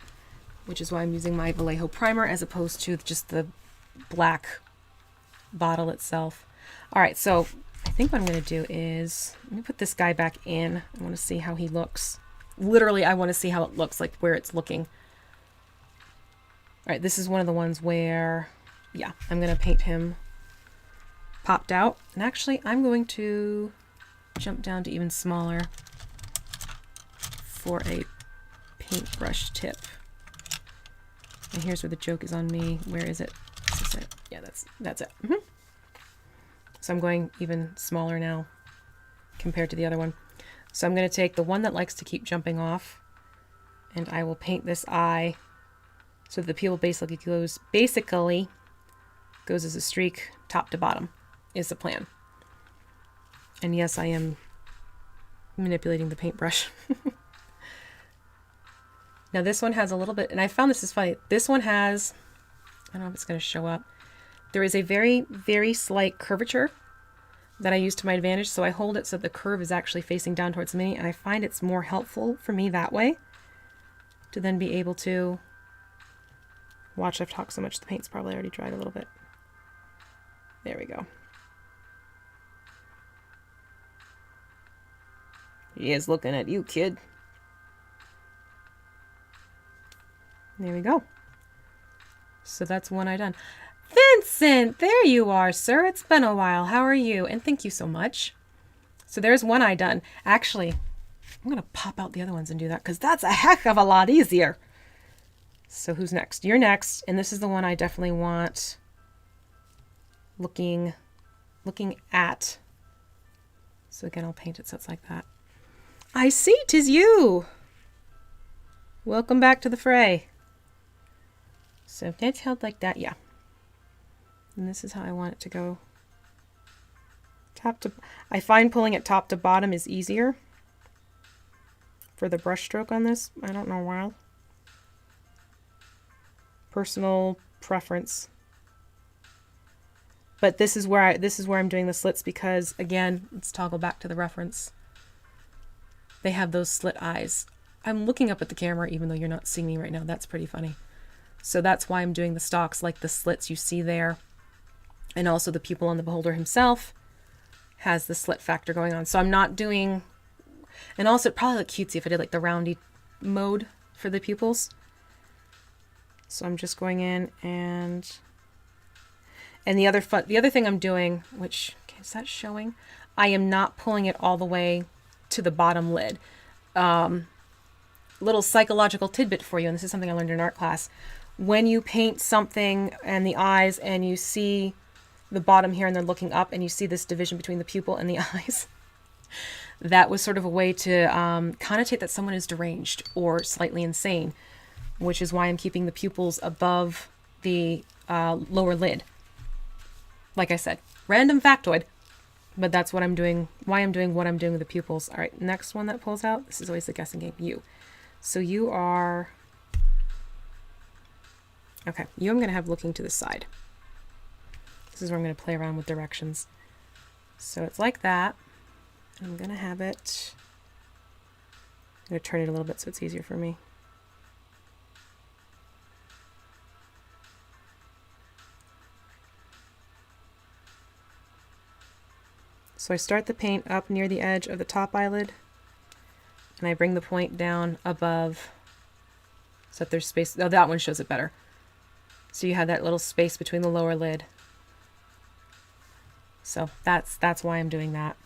which is why I'm using my Vallejo primer as opposed to just the black bottle itself. All right, so I think what I'm going to do is, let me put this guy back in. I want to see how he looks. Literally, I want to see how it looks, like where it's looking. All right, this is one of the ones where, yeah, I'm going to paint him popped out. And actually, I'm going to jump down to even smaller for a paintbrush tip. And here's where the joke is on me. Where is it? Is this it? Yeah, that's it. So I'm going even smaller now compared to the other one. So I'm going to take the one that likes to keep jumping off, and I will paint this eye so the pupil basically goes as a streak top to bottom is the plan. And yes, I am manipulating the paintbrush. Now this one has a little bit, and I found this is funny. This one has, I don't know if it's going to show up. There is a very, very slight curvature that I use to my advantage. So I hold it so the curve is actually facing down towards me, and I find it's more helpful for me that way to then be able to watch. I've talked so much, the paint's probably already dried a little bit. There we go. He is looking at you, kid. There we go. So that's one eye done. Vincent, there you are, sir. It's been a while. How are you? And thank you so much. So there's one eye done. Actually, I'm going to pop out the other ones and do that because that's a heck of a lot easier. So who's next? You're next. And this is the one I definitely want looking at. So again, I'll paint it so it's like that. I see, 'tis you. Welcome back to the fray. So if that's held like that, yeah. And this is how I want it to go. Top to, I find pulling it top to bottom is easier for the brush stroke on this. I don't know why. Personal preference. But this is where I'm doing the slits because again, let's toggle back to the reference. They have those slit eyes. I'm looking up at the camera even though you're not seeing me right now. That's pretty funny. So that's why I'm doing the stalks like the slits you see there. And also the pupil on the beholder himself has the slit factor going on. So I'm not doing, and also it probably look cutesy if I did like the roundy mode for the pupils. So I'm just going in and the other thing I'm doing, which, okay, is that showing? I am not pulling it all the way to the bottom lid. Little psychological tidbit for you, and this is something I learned in art class. When you paint something and the eyes and you see the bottom here and they're looking up and you see this division between the pupil and the eyes, that was sort of a way to connotate that someone is deranged or slightly insane, which is why I'm keeping the pupils above the lower lid. Like I said, random factoid, but that's what I'm doing, why I'm doing what I'm doing with the pupils. All right, next one that pulls out, this is always the guessing game, you. So you are, okay, you I'm going to have looking to the side. This is where I'm going to play around with directions. So it's like that. I'm going to have it, I'm going to turn it a little bit so it's easier for me. So I start the paint up near the edge of the top eyelid, and I bring the point down above so that there's space. Oh, that one shows it better. So you have that little space between the lower lid. So that's why I'm doing that.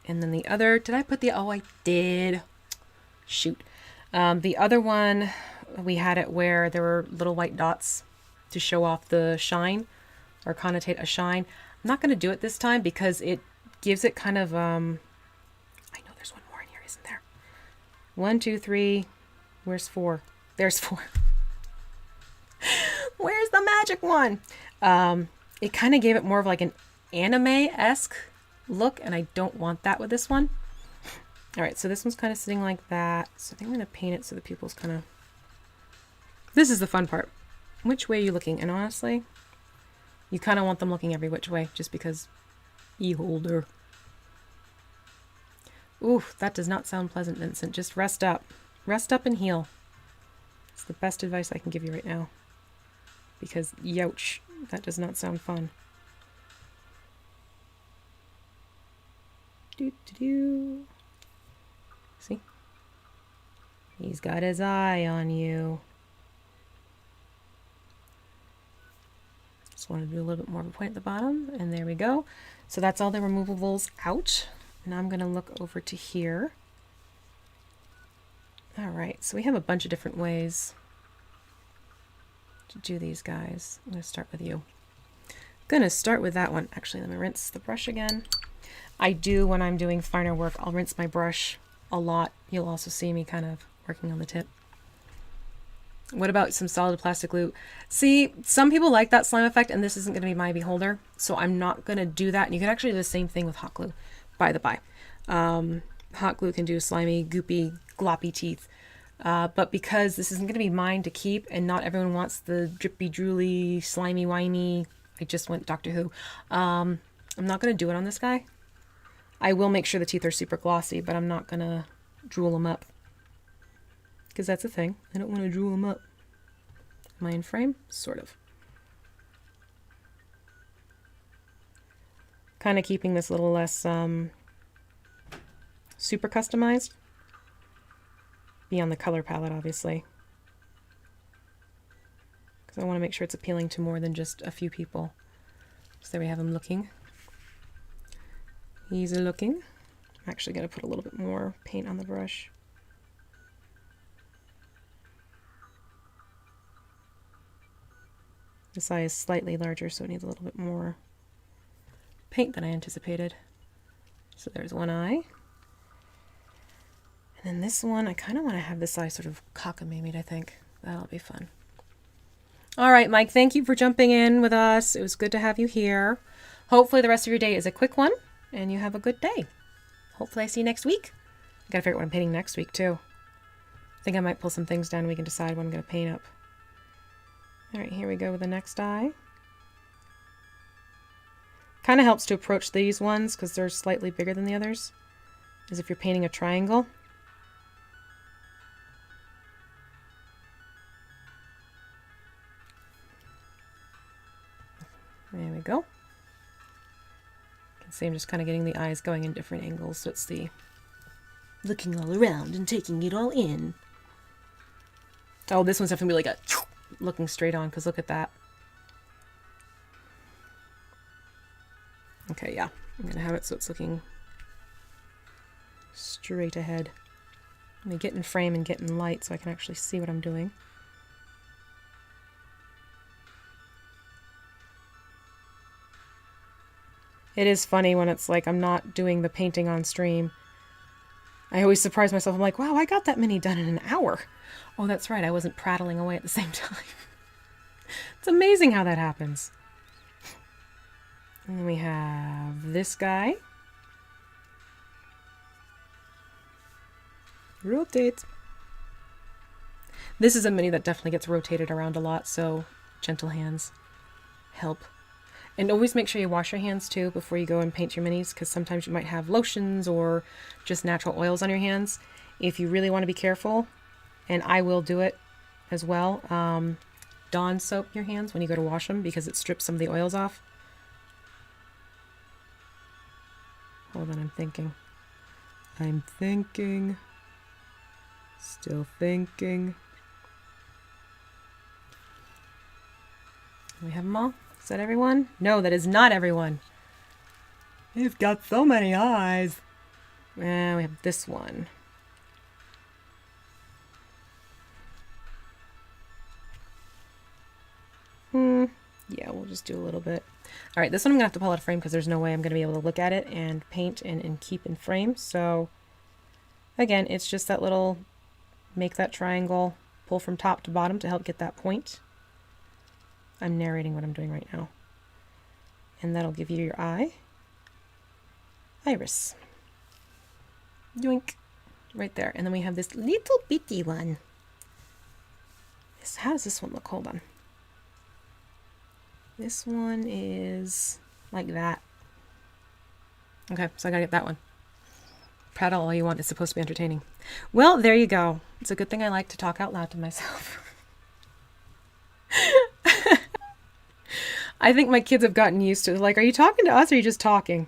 And then the other, did I put the, oh, I did. Shoot. The other one, we had it where there were little white dots to show off the shine or connotate a shine. I'm not going to do it this time because it gives it kind of, I know there's one more in here, isn't there? 1, 2, 3, where's 4? There's 4. Where's the magic one? It kind of gave it more of like an anime-esque look, and I don't want that with this one. All right, so this one's kind of sitting like that. So I think I'm going to paint it so the pupils kind of... This is the fun part. Which way are you looking? And honestly, you kind of want them looking every which way, just because e-holder. Ooh, that does not sound pleasant, Vincent. Just rest up. Rest up and heal. It's the best advice I can give you right now. Because, youch, that does not sound fun. Do-do-do. See? He's got his eye on you. Just want to do a little bit more of a point at the bottom, and there we go. So that's all the removables out. Now I'm going to look over to here. All right, so we have a bunch of different ways to do these guys. I'm going to start with you. I'm going to start with that one. Actually, let me rinse the brush again. I do, when I'm doing finer work, I'll rinse my brush a lot. You'll also see me kind of working on the tip. What about some solid plastic glue? See, some people like that slime effect, and this isn't going to be my beholder, so I'm not going to do that. And you can actually do the same thing with hot glue, by the by. Hot glue can do slimy, goopy, gloppy teeth. But because this isn't going to be mine to keep, and not everyone wants the drippy, drooly, slimy, whiny, I just went Doctor Who. I'm not going to do it on this guy. I will make sure the teeth are super glossy, but I'm not going to drool them up. Because that's a thing. I don't want to drool them up. Am I in frame? Sort of. Kind of keeping this a little less super customized. Beyond the color palette, obviously. So I want to make sure it's appealing to more than just a few people. So there we have him looking. He's looking. I'm actually going to put a little bit more paint on the brush. This eye is slightly larger, so it needs a little bit more paint than I anticipated. So there's one eye. And then this one, I kind of want to have this eye sort of cockamamie, I think. That'll be fun. All right, Mike, thank you for jumping in with us. It was good to have you here. Hopefully the rest of your day is a quick one, and you have a good day. Hopefully I see you next week. I gotta figure out what I'm painting next week, too. I think I might pull some things down and we can decide what I'm gonna paint up. All right, here we go with the next eye. Kind of helps to approach these ones because they're slightly bigger than the others, as if you're painting a triangle. There we go. You can see I'm just kind of getting the eyes going in different angles, so it's the looking all around and taking it all in. Oh, this one's definitely like a looking straight on, because look at that. Okay, yeah. I'm going to have it so it's looking straight ahead. Let me get in frame and get in light so I can actually see what I'm doing. It is funny when it's like I'm not doing the painting on stream. I always surprise myself. I'm like, wow, I got that many done in an hour. Oh, that's right. I wasn't prattling away at the same time. It's amazing how that happens. And then we have this guy. Rotate. This is a mini that definitely gets rotated around a lot, so gentle hands help. And always make sure you wash your hands too before you go and paint your minis, because sometimes you might have lotions or just natural oils on your hands. If you really want to be careful, and I will do it as well, Dawn soap your hands when you go to wash them because it strips some of the oils off. Hold on, I'm thinking. Still thinking. We have them all? Is that everyone? No, that is not everyone. You've got so many eyes. And we have this one. Yeah, we'll just do a little bit. All right, this one I'm going to have to pull out of frame because there's no way I'm going to be able to look at it and paint and keep in frame. So, again, it's just that little, make that triangle, pull from top to bottom to help get that point. I'm narrating what I'm doing right now. And that'll give you your eye. Iris. Yoink. Right there. And then we have this little bitty one. How does this one look? Hold on. This one is like that. Okay, so I gotta get that one. Prattle all you want. It's supposed to be entertaining. Well, there you go. It's a good thing I like to talk out loud to myself. I think my kids have gotten used to it. Like, are you talking to us or are you just talking?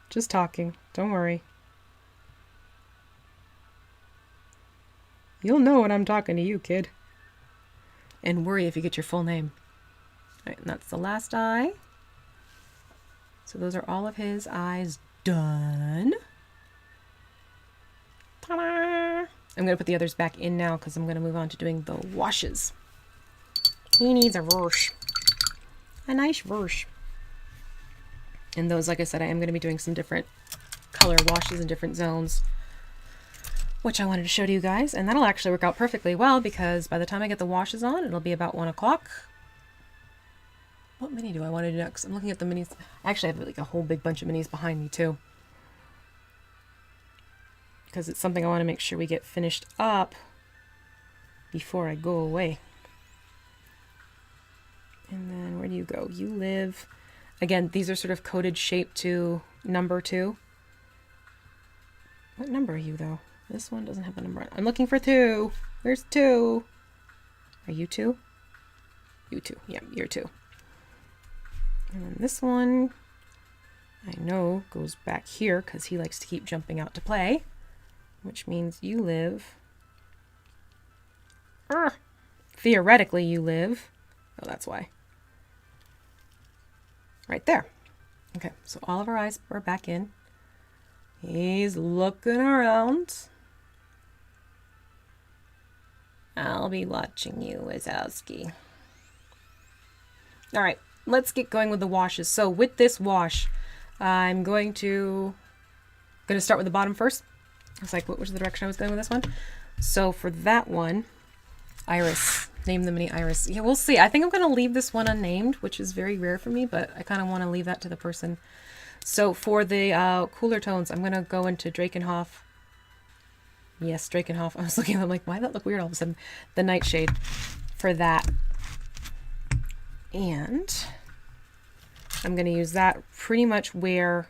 Just talking. Don't worry. You'll know when I'm talking to you, kid. And worry if you get your full name. All right, and that's the last eye. So those are all of his eyes done. Ta-da! I'm going to put the others back in now because I'm going to move on to doing the washes. He needs a verse. A nice verse. And those, like I said, I am going to be doing some different color washes in different zones, which I wanted to show to you guys. And that'll actually work out perfectly well because by the time I get the washes on, it'll be about 1 o'clock. What mini do I want to do next? I'm looking at the minis. I actually have like a whole big bunch of minis behind me too, because it's something I want to make sure we get finished up before I go away. And then where do you go? You live. Again, these are sort of coded shape to number 2. What number are you though? This one doesn't have a number on it. I'm looking for 2. Where's 2? Are you 2? You 2. Yeah, you're 2. And then this one, I know, goes back here because he likes to keep jumping out to play, which means you live. Theoretically, you live Oh, that's why. Right there. Okay, so all of our eyes are back in. He's looking around. I'll be watching you, Wazowski. All right, let's get going with the washes. So with this wash, I'm going to start with the bottom first. I was like, what was the direction I was going with this one? So for that one, Iris. Name the mini Iris. Yeah, we'll see. I think I'm going to leave this one unnamed, which is very rare for me, but I kind of want to leave that to the person. So for the cooler tones, I'm going to go into Drakenhof. Yes, Drakenhof. I was looking at them like, why did that look weird all of a sudden? The Nightshade for that. And I'm going to use that pretty much where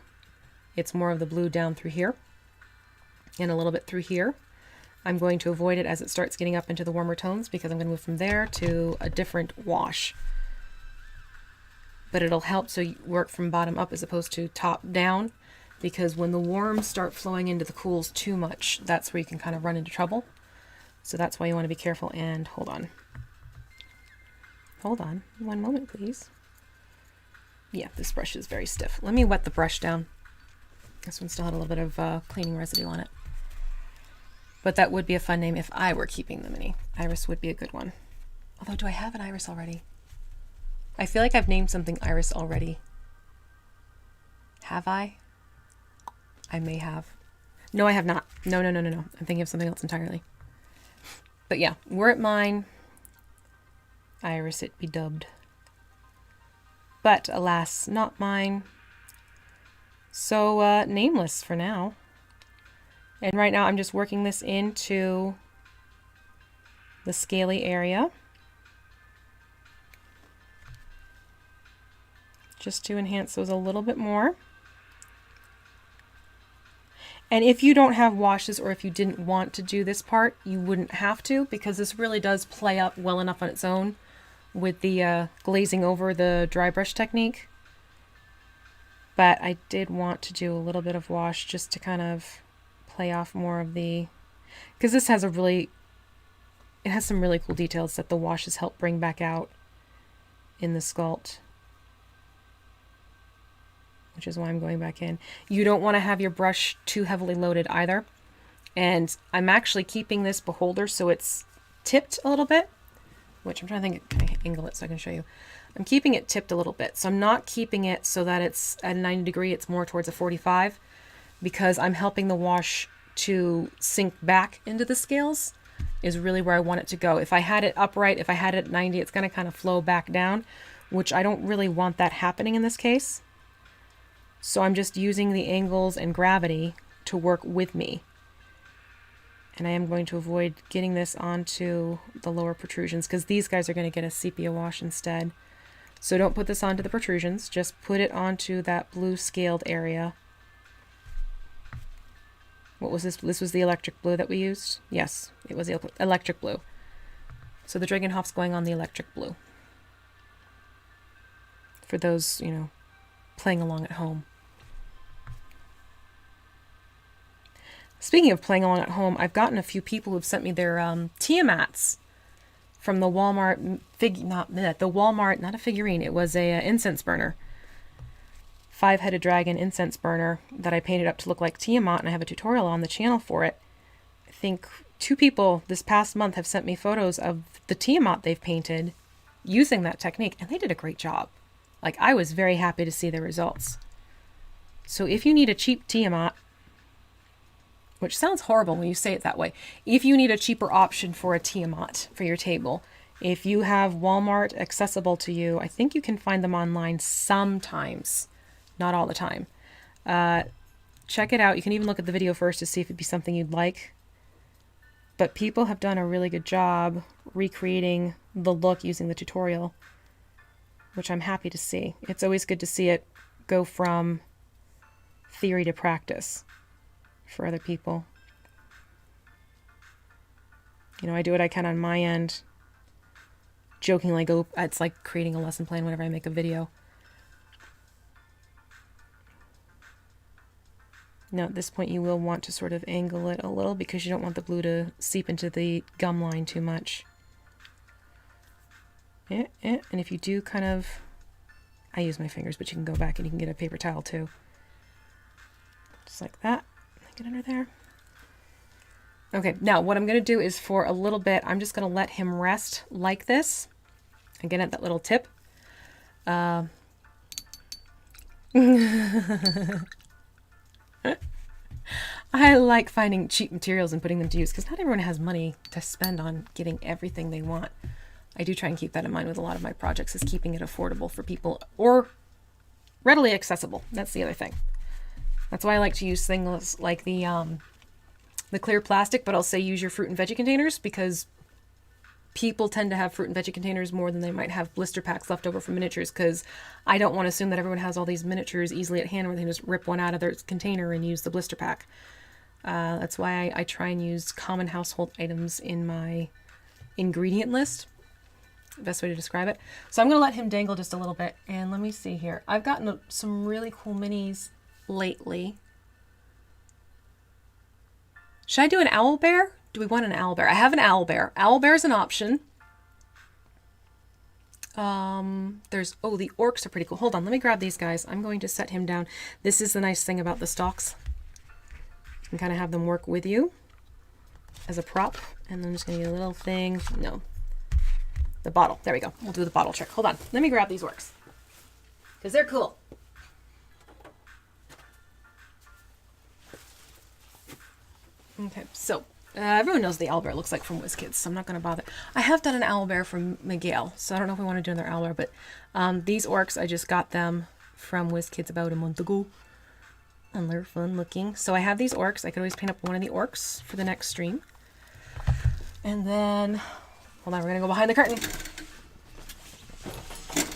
it's more of the blue down through here and a little bit through here. I'm going to avoid it as it starts getting up into the warmer tones because I'm going to move from there to a different wash. But it'll help so you work from bottom up as opposed to top down, because when the warms start flowing into the cools too much, that's where you can kind of run into trouble. So that's why you want to be careful. And hold on. Hold on. One moment, please. Yeah, this brush is very stiff. Let me wet the brush down. This one still had a little bit of cleaning residue on it. But that would be a fun name if I were keeping the mini. Iris would be a good one. Although, do I have an Iris already? I feel like I've named something Iris already. Have I? I may have. No, I have not. No. I'm thinking of something else entirely. But yeah, were it mine, Iris it be dubbed. But alas, not mine. So nameless for now. And right now I'm just working this into the scaly area, just to enhance those a little bit more. And if you don't have washes, or if you didn't want to do this part, you wouldn't have to, because this really does play up well enough on its own with the glazing over the dry brush technique. But I did want to do a little bit of wash just to kind of play off more of the, because this has it has some really cool details that the washes help bring back out in the sculpt, which is why I'm going back in. You don't want to have your brush too heavily loaded either. And I'm actually keeping this beholder so it's tipped a little bit, which I'm trying to think, can I angle it so I can show you? I'm keeping it tipped a little bit. So I'm not keeping it so that it's at a 90 degree, it's more towards a 45, because I'm helping the wash to sink back into the scales is really where I want it to go. If I had it upright, if I had it at 90, it's going to kind of flow back down, which I don't really want that happening in this case. So I'm just using the angles and gravity to work with me. And I am going to avoid getting this onto the lower protrusions, because these guys are going to get a sepia wash instead. So don't put this onto the protrusions, just put it onto that blue scaled area. What was this? This was the electric blue that we used? Yes, it was the electric blue. So the Drakenhof's going on the electric blue. For those, you know, playing along at home. Speaking of playing along at home, I've gotten a few people who've sent me their Tiamats from the Walmart not a figurine, it was a incense burner. 5-headed dragon incense burner that I painted up to look like Tiamat, and I have a tutorial on the channel for it. I think 2 people this past month have sent me photos of the Tiamat they've painted using that technique, and they did a great job. Like, I was very happy to see the results. So if you need a cheap Tiamat, which sounds horrible when you say it that way, if you need a cheaper option for a Tiamat for your table, if you have Walmart accessible to you, I think you can find them online sometimes. Not all the time. Check it out. You can even look at the video first to see if it'd be something you'd like. But people have done a really good job recreating the look using the tutorial, which I'm happy to see. It's always good to see it go from theory to practice for other people. You know, I do what I can on my end. Jokingly go, it's like creating a lesson plan whenever I make a video. Now at this point you will want to sort of angle it a little because you don't want the blue to seep into the gum line too much. And if you do kind of, I use my fingers, but you can go back and you can get a paper towel too. Just like that. Get under there. Okay, now what I'm going to do is for a little bit, I'm just going to let him rest like this. Again, at that little tip. I like finding cheap materials and putting them to use because not everyone has money to spend on getting everything they want. I do try and keep that in mind with a lot of my projects, is keeping it affordable for people or readily accessible. That's the other thing. That's why I like to use things like the clear plastic, but I'll say use your fruit and veggie containers because people tend to have fruit and veggie containers more than they might have blister packs left over for miniatures, because I don't want to assume that everyone has all these miniatures easily at hand where they can just rip one out of their container and use the blister pack. That's why I try and use common household items in my ingredient list. Best way to describe it. So I'm going to let him dangle just a little bit, and let me see here. I've gotten some really cool minis lately. Should I do an owl bear? Do we want an owl bear? I have an owl bear. Owl bear is an option. There's, oh, the orcs are pretty cool. Hold on, let me grab these guys. I'm going to set him down. This is the nice thing about the stalks. You can kind of have them work with you as a prop. And I'm just going to get a little thing. No. The bottle. There we go. We'll do the bottle trick. Hold on. Let me grab these orcs. Because they're cool. Okay, so everyone knows the owlbear looks like from WizKids, so I'm not going to bother. I have done an owlbear from Miguel, so I don't know if we want to do another owlbear, but these orcs, I just got them from WizKids about a month ago, and they're fun looking. So I have these orcs. I could always paint up one of the orcs for the next stream. And then, hold on, we're going to go behind the curtain.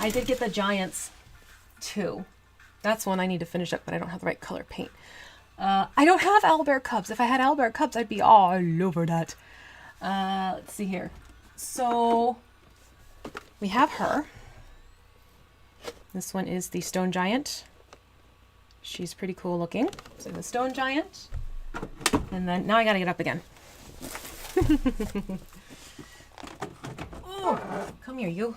I did get the giants, too. That's one I need to finish up, but I don't have the right color paint. I don't have owlbear cubs. If I had owlbear cubs, I'd be all over that. Let's see here. So we have her. This one is the stone giant. She's pretty cool looking. So the stone giant. And then now I gotta get up again. Oh, come here, you.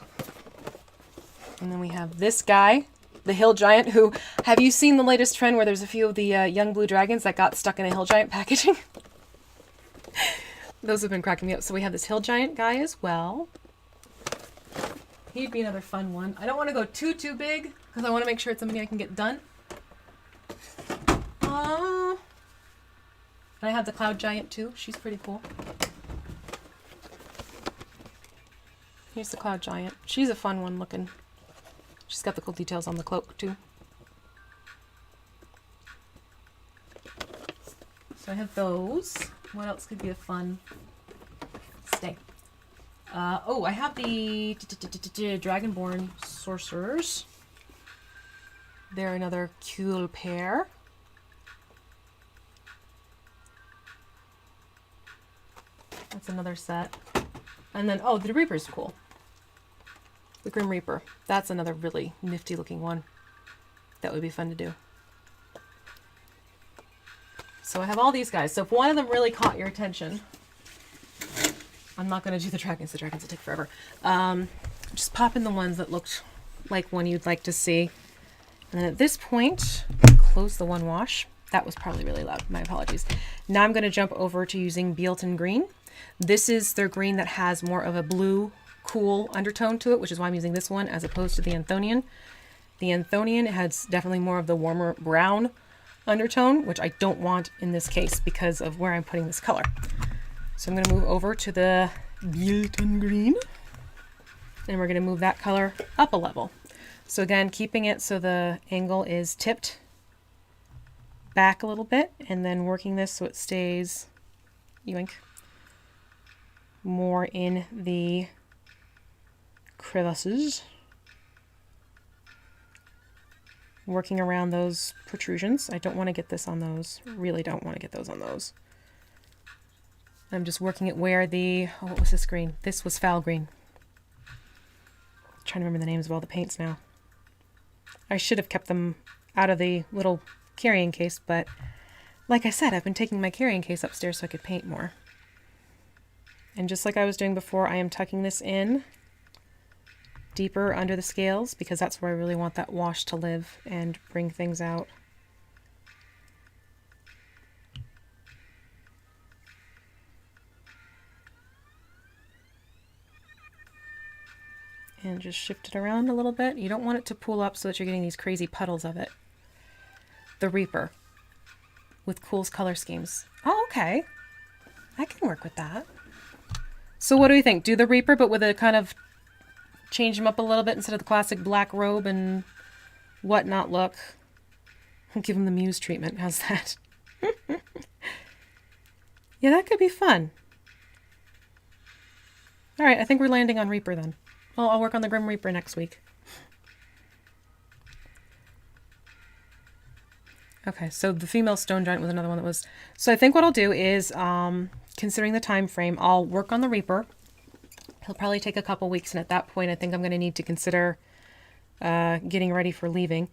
And then we have this guy. The hill giant, who, have you seen the latest trend where there's a few of the young blue dragons that got stuck in a hill giant packaging? Those have been cracking me up. So we have this hill giant guy as well. He'd be another fun one. I don't want to go too big because I want to make sure it's something I can get done. And I have the cloud giant too. She's pretty cool. Here's the cloud giant. She's a fun one looking. She's got the cool details on the cloak too. So I have those. What else could be a fun stay? Oh, I have the Dragonborn Sorcerers. They're another cool pair. That's another set. And then, oh, the Reaper's cool. The Grim Reaper. That's another really nifty looking one. That would be fun to do. So I have all these guys. So if one of them really caught your attention, I'm not going to do the dragons. The dragons will take forever. Just pop in the ones that looked like one you'd like to see. And then at this point, close the one wash. That was probably really loud. My apologies. Now I'm going to jump over to using Biel-tan green. This is their green that has more of a blue cool undertone to it, which is why I'm using this one as opposed to the Anthonian. The Anthonian has definitely more of the warmer brown undertone, which I don't want in this case because of where I'm putting this color. So I'm going to move over to the Biel-tan green, and we're going to move that color up a level. So again, keeping it so the angle is tipped back a little bit, and then working this so it stays, yoink, more in the crevices, working around those protrusions. I don't want to get this on those. Really don't want to get those on those. I'm just working it where the, oh, what was this green? This was foul green. I'm trying to remember the names of all the paints now. I should have kept them out of the little carrying case, but like I said, I've been taking my carrying case upstairs so I could paint more. And just like I was doing before, I am tucking this in deeper under the scales because that's where I really want that wash to live and bring things out. And just shift it around a little bit. You don't want it to pool up so that you're getting these crazy puddles of it. The Reaper with cool color schemes. Oh, okay. I can work with that. So what do we think? Do the Reaper, but with a kind of change them up a little bit instead of the classic black robe and whatnot look. Give him the Muse treatment. How's that? Yeah, that could be fun. All right, I think we're landing on Reaper then. Well, I'll work on the Grim Reaper next week. Okay, so the female stone giant was another one that was... So I think what I'll do is, considering the time frame, I'll work on the Reaper. He'll probably take a couple weeks, and at that point I think I'm going to need to consider getting ready for leaving.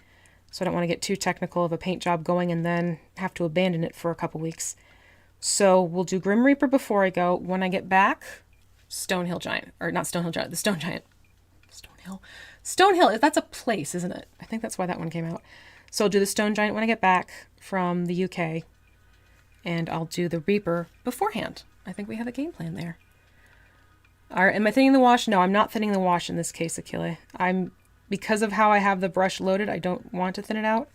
So I don't want to get too technical of a paint job going and then have to abandon it for a couple weeks. So we'll do Grim Reaper before I go. When I get back, Stonehill Giant. Or not Stonehill Giant, the Stone Giant. Stonehill. Stonehill, that's a place, isn't it? I think that's why that one came out. So I'll do the Stone Giant when I get back from the UK. And I'll do the Reaper beforehand. I think we have a game plan there. Alright, am I thinning the wash? No, I'm not thinning the wash in this case, Achille. Because of how I have the brush loaded, I don't want to thin it out.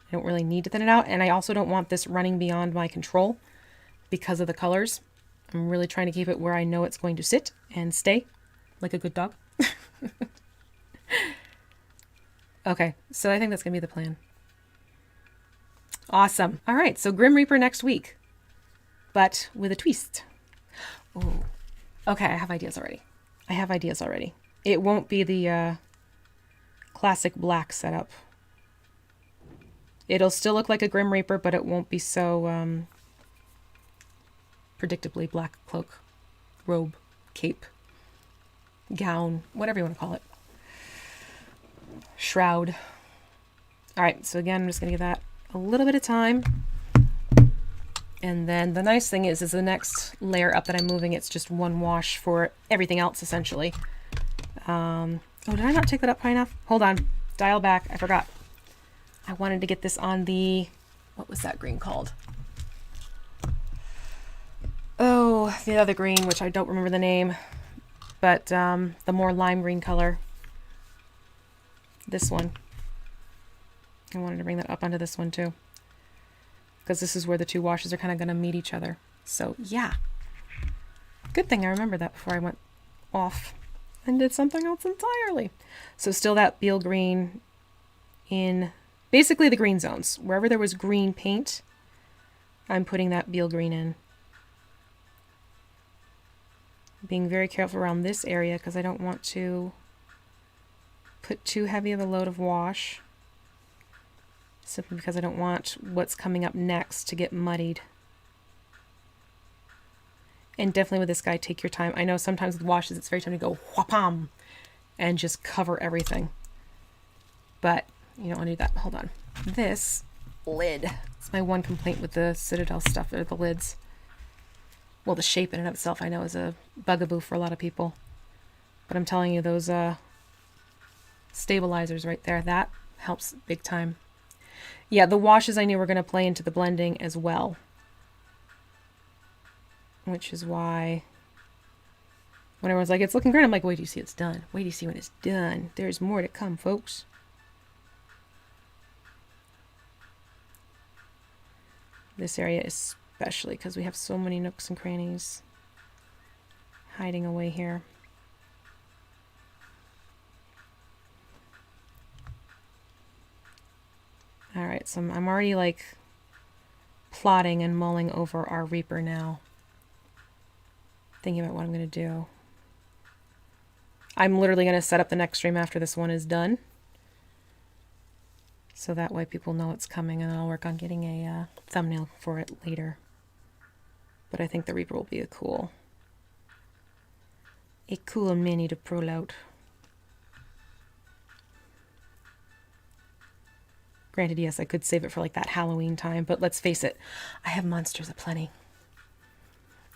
I don't really need to thin it out. And I also don't want this running beyond my control because of the colors. I'm really trying to keep it where I know it's going to sit and stay like a good dog. Okay, so I think that's going to be the plan. Awesome. All right, so Grim Reaper next week, but with a twist. Ooh. Okay, I have ideas already. It won't be the classic black setup. It'll still look like a Grim Reaper, but it won't be so predictably black cloak, robe, cape, gown, whatever you want to call it. Shroud. All right, so again, I'm just going to give that a little bit of time. And then the nice thing is the next layer up that I'm moving, it's just one wash for everything else, essentially. Oh, did I not take that up high enough? Hold on. Dial back. I forgot. I wanted to get this on the... What was that green called? Oh, the other green, which I don't remember the name. But the more lime green color. This one. I wanted to bring that up onto this one too. Because this is where the two washes are kind of going to meet each other. So, yeah. Good thing I remembered that before I went off and did something else entirely. So still that Biel green in basically the green zones. Wherever there was green paint, I'm putting that Biel green in. Being very careful around this area because I don't want to put too heavy of a load of wash. Simply because I don't want what's coming up next to get muddied. And definitely with this guy, take your time. I know sometimes with washes, it's very time to go whapam and just cover everything. But you don't want to do that. Hold on. This lid. It's my one complaint with the Citadel stuff, or the lids. Well, the shape in and of itself, I know, is a bugaboo for a lot of people. But I'm telling you, those stabilizers right there, that helps big time. Yeah, the washes I knew were going to play into the blending as well. Which is why when everyone's like, it's looking great, I'm like, wait till you see it's done. Wait till you see when it's done. There's more to come, folks. This area especially, because we have so many nooks and crannies hiding away here. All right, so I'm already like plotting and mulling over our Reaper now. Thinking about what I'm going to do. I'm literally going to set up the next stream after this one is done. So that way people know it's coming, and I'll work on getting a thumbnail for it later. But I think the Reaper will be a cool mini to pull out. Granted, yes, I could save it for like that Halloween time, but let's face it, I have monsters aplenty.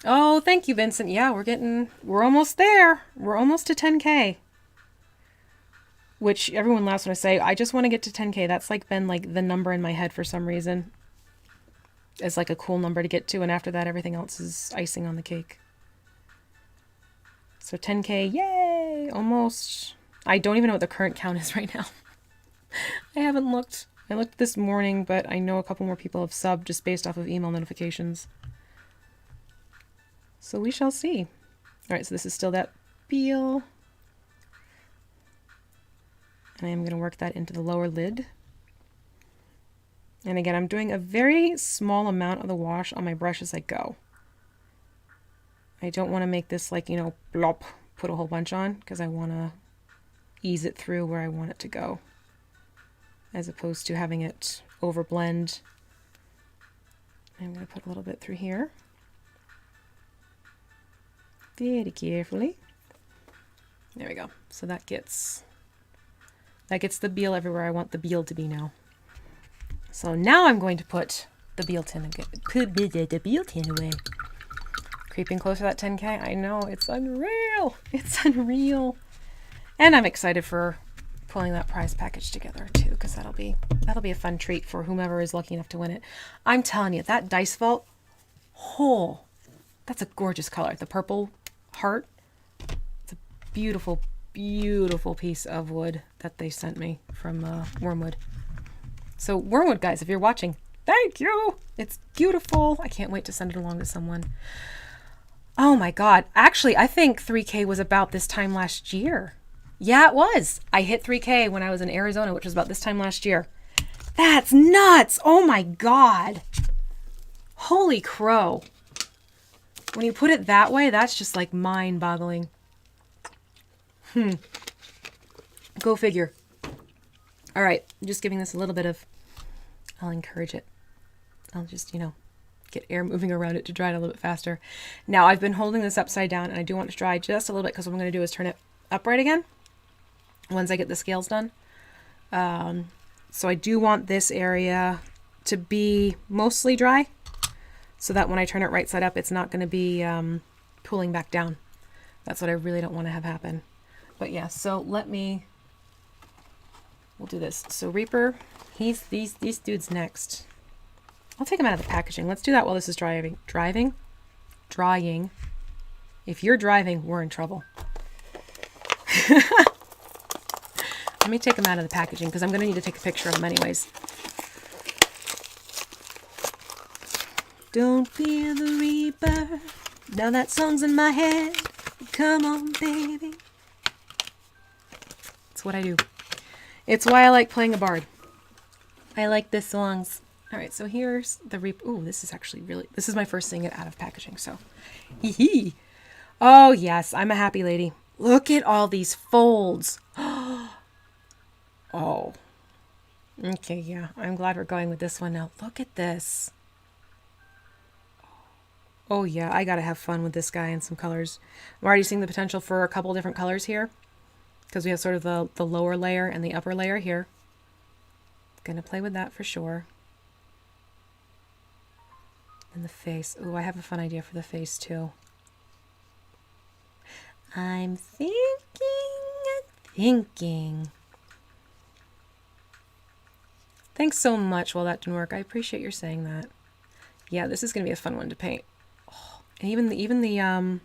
Oh, thank you, Vincent. Yeah, we're almost there. We're almost to 10K. which everyone laughs when I say, I just want to get to 10K. That's like been like the number in my head for some reason. It's like a cool number to get to. And after that, everything else is icing on the cake. So 10K, yay, almost. I don't even know what the current count is right now. I haven't looked. I looked this morning, but I know a couple more people have subbed just based off of email notifications. So we shall see. All right, so this is still that Biel. And I am going to work that into the lower lid. And again, I'm doing a very small amount of the wash on my brush as I go. I don't want to make this like, you know, blop, put a whole bunch on, because I want to ease it through where I want it to go, as opposed to having it overblend. I'm going to put a little bit through here. Very carefully. There we go. So that gets the Biel everywhere I want the Biel to be now. So now I'm going to put the Biel-tan away. Creeping closer to that 10K. I know, it's unreal. It's unreal. And I'm excited for pulling that prize package together too, because that'll be a fun treat for whomever is lucky enough to win it. I'm telling you, that dice vault, that's a gorgeous color. The purple heart. It's a beautiful, beautiful piece of wood that they sent me from Wormwood. So Wormwood guys, if you're watching, thank you. It's beautiful. I can't wait to send it along to someone. Oh my God. Actually, I think 3K was about this time last year. Yeah, it was. I hit 3K when I was in Arizona, which was about this time last year. That's nuts. Oh my God. Holy crow. When you put it that way, that's just like mind-boggling. Go figure. All right, I'm just giving this a little bit of, I'll encourage it. I'll just, you know, get air moving around it to dry it a little bit faster. Now, I've been holding this upside down, and I do want it to dry just a little bit, because what I'm going to do is turn it upright again once I get the scales done. So I do want this area to be mostly dry, so that when I turn it right side up, it's not going to be pulling back down. That's what I really don't want to have happen. But yeah, so we'll do this. So Reaper, these dudes next. I'll take them out of the packaging. Let's do that while this is drying. Drying. If you're driving, we're in trouble. Let me take them out of the packaging, because I'm going to need to take a picture of them anyways. Don't fear the Reaper. Now that song's in my head. Come on, baby. That's what I do. It's why I like playing a bard. I like the songs. All right, so here's the Reaper. Ooh, this is actually this is my first seeing it out of packaging, so. Hee hee. Oh, yes, I'm a happy lady. Look at all these folds. Oh. Okay, yeah, I'm glad we're going with this one now. Look at this. Oh, yeah, I gotta have fun with this guy and some colors. I'm already seeing the potential for a couple different colors here, because we have sort of the lower layer and the upper layer here. Gonna play with that for sure. And the face. Ooh, I have a fun idea for the face too. I'm thinking. Thanks so much. Well, that didn't work. I appreciate your saying that. Yeah, this is gonna be a fun one to paint. Oh, and even the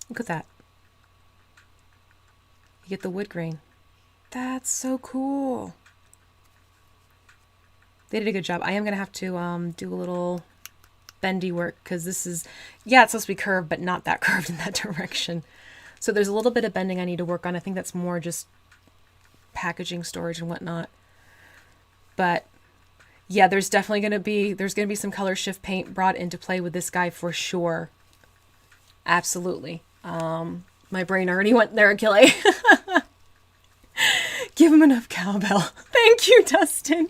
look at that. You get the wood grain. That's so cool. They did a good job. I am going to have to do a little bendy work, because this is, yeah, it's supposed to be curved, but not that curved in that direction. So there's a little bit of bending I need to work on. I think that's more just packaging, storage, and whatnot. But yeah, there's definitely going to be some color shift paint brought into play with this guy for sure. Absolutely. My brain already went there, Achille. Give him enough cowbell. Thank you, Dustin.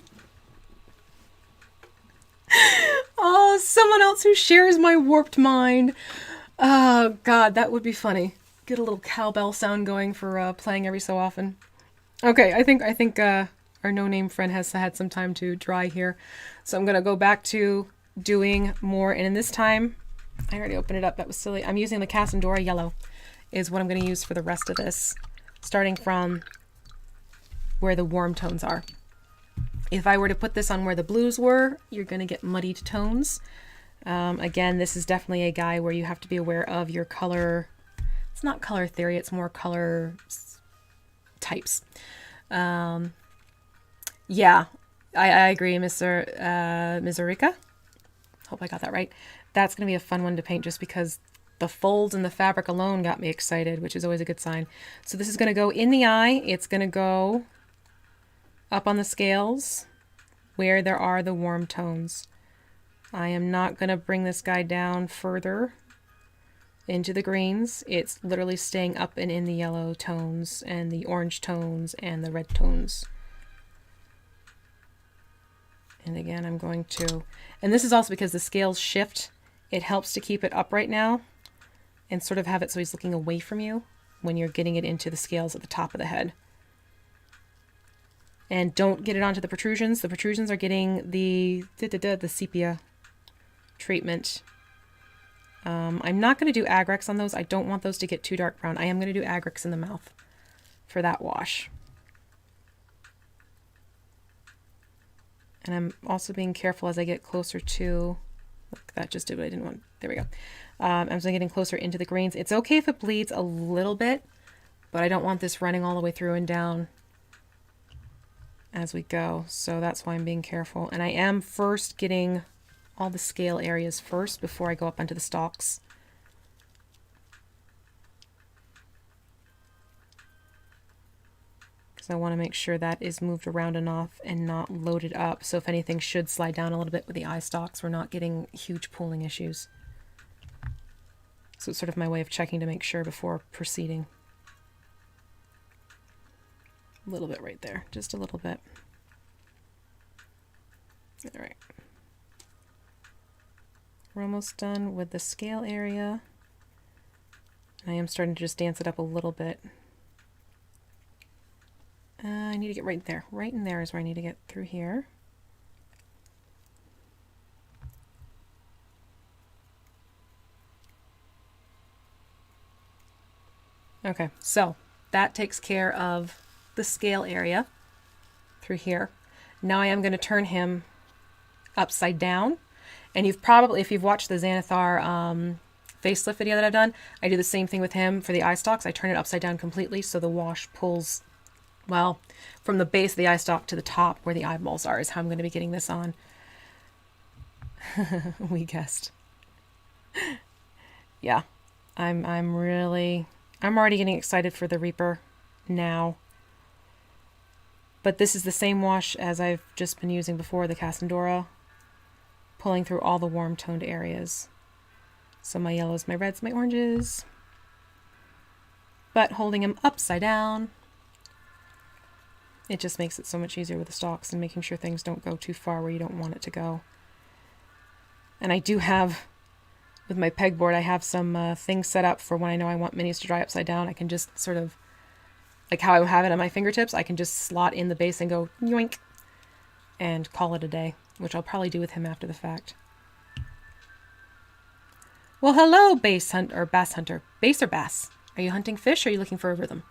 Oh, someone else who shares my warped mind. Oh, God, that would be funny. Get a little cowbell sound going for playing every so often. Okay, I think our no-name friend has had some time to dry here. So I'm going to go back to doing more. And in this time, I already opened it up. That was silly. I'm using the Cassandora yellow is what I'm going to use for the rest of this. starting from where the warm tones are. If I were to put this on where the blues were, you're going to get muddied tones. Again, this is definitely a guy where you have to be aware of your color. It's not color theory, it's more color types. Yeah, I agree, Mizurika. Hope I got that right. That's going to be a fun one to paint just because the folds in the fabric alone got me excited, which is always a good sign. So this is going to go in the eye. It's going to go up on the scales where there are the warm tones. I am not going to bring this guy down further into the greens. It's literally staying up and in the yellow tones and the orange tones and the red tones. And again, I'm going to, and this is also because the scales shift. It helps to keep it upright now and sort of have it so he's looking away from you when you're getting it into the scales at the top of the head. And don't get it onto the protrusions. The protrusions are getting the sepia treatment. I'm not going to do Agrax on those. I don't want those to get too dark brown. I am going to do Agrax in the mouth for that wash. And I'm also being careful as I get closer to, look, that just did what I didn't want. There we go. As I'm getting closer into the greens. It's okay if it bleeds a little bit, but I don't want this running all the way through and down as we go. So that's why I'm being careful. And I am first getting all the scale areas first before I go up onto the stalks. Because I want to make sure that is moved around enough and not loaded up. So if anything should slide down a little bit with the eye stalks, we're not getting huge pooling issues. So it's sort of my way of checking to make sure before proceeding. A little bit right there, just a little bit. All right. We're almost done with the scale area. I am starting to just dance it up a little bit. I need to get right there. Right in there is where I need to get through here. Okay, so that takes care of the scale area through here. Now I am going to turn him upside down. And you've probably, if you've watched the Xanathar facelift video that I've done, I do the same thing with him for the eye stalks. I turn it upside down completely so the wash pulls, well, from the base of the eye stalk to the top where the eyeballs are is how I'm going to be getting this on. We guessed. Yeah, I'm already getting excited for the Reaper now. But this is the same wash as I've just been using before, the Cassandora, pulling through all the warm toned areas. So my yellows, my reds, my oranges, but holding them upside down. It just makes it so much easier with the stalks and making sure things don't go too far where you don't want it to go. And I do have, with my pegboard, I have some things set up for when I know I want minis to dry upside down. I can just sort of, like how I have it at my fingertips, I can just slot in the base and go yoink and call it a day, which I'll probably do with him after the fact. Well, hello, bass hunter, bass hunter. Bass or bass? Are you hunting fish or are you looking for a rhythm?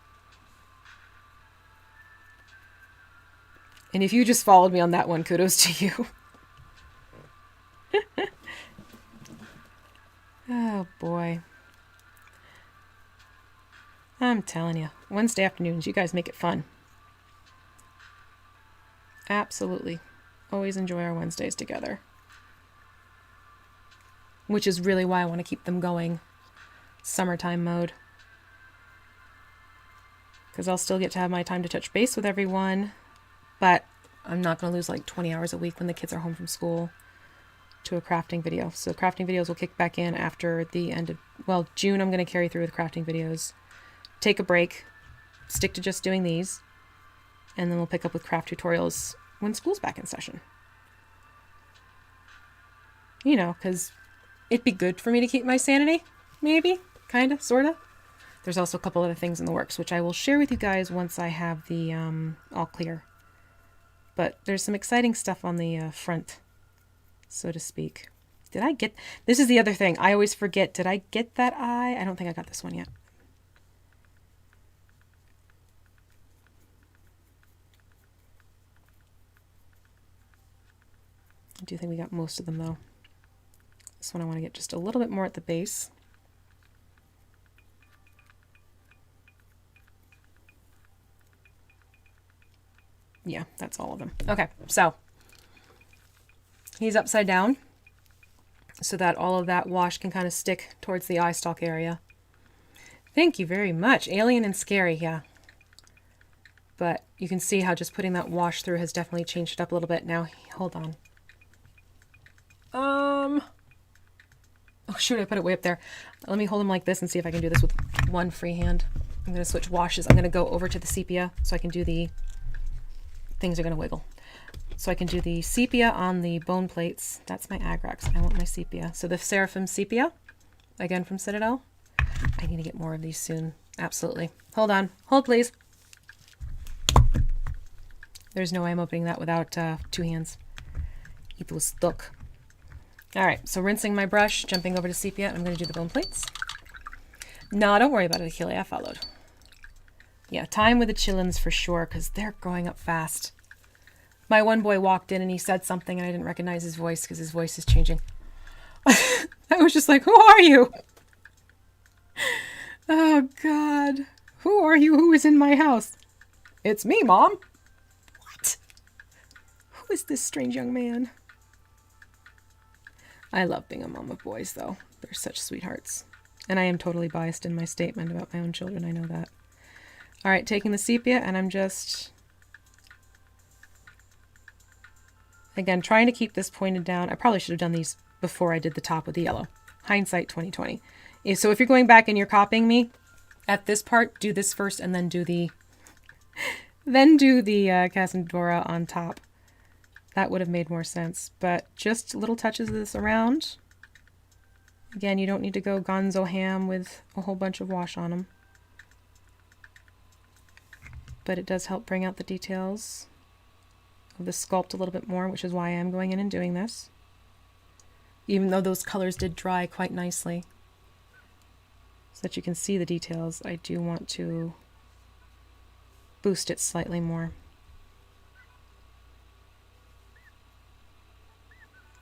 And if you just followed me on that one, kudos to you. Oh, boy. I'm telling you, Wednesday afternoons, you guys make it fun. Absolutely. Always enjoy our Wednesdays together. Which is really why I want to keep them going summertime mode. Because I'll still get to have my time to touch base with everyone. But I'm not going to lose like 20 hours a week when the kids are home from school to a crafting video. So crafting videos will kick back in after the end of, well, June I'm going to carry through with crafting videos. Take a break, stick to just doing these, and then we'll pick up with craft tutorials when school's back in session. You know, because it'd be good for me to keep my sanity, maybe, kind of, sort of. There's also a couple other things in the works, which I will share with you guys once I have the all clear. But there's some exciting stuff on the front, so to speak. Did I get... This is the other thing. I always forget. Did I get that eye? I don't think I got this one yet. I do think we got most of them though. This one I want to get just a little bit more at the base. Yeah, that's all of them. Okay, so he's upside down so that all of that wash can kind of stick towards the eye stalk area. Thank you very much. Alien and scary, yeah. But you can see how just putting that wash through has definitely changed it up a little bit. Now, hold on. Oh shoot, I put it way up there. Let me hold him like this and see if I can do this with one free hand. I'm going to switch washes. I'm going to go over to the sepia so I can do the... Things are going to wiggle. So I can do the sepia on the bone plates. That's my Agrax. I want my sepia. So the Seraphim sepia, again from Citadel. I need to get more of these soon. Absolutely. Hold on. Hold, please. There's no way I'm opening that without 2 hands. It was stuck. All right, so rinsing my brush, jumping over to sepia, I'm going to do the bone plates. No, don't worry about it, Achille. I followed. Yeah, time with the chillins for sure, because they're growing up fast. My one boy walked in and he said something and I didn't recognize his voice because his voice is changing. I was just like, who are you? Oh, God. Who are you? Who is in my house? It's me, Mom. What? Who is this strange young man? I love being a mom of boys, though. They're such sweethearts. And I am totally biased in my statement about my own children. I know that. All right, taking the sepia, and I'm just, again, trying to keep this pointed down. I probably should have done these before I did the top with the yellow. Hindsight 2020. So if you're going back and you're copying me, at this part, do this first and then do the Cassandora on top. That would have made more sense. But just little touches of this around. Again, you don't need to go gonzo ham with a whole bunch of wash on them. But it does help bring out the details of the sculpt a little bit more, which is why I am going in and doing this. Even though those colors did dry quite nicely. So that you can see the details, I do want to boost it slightly more.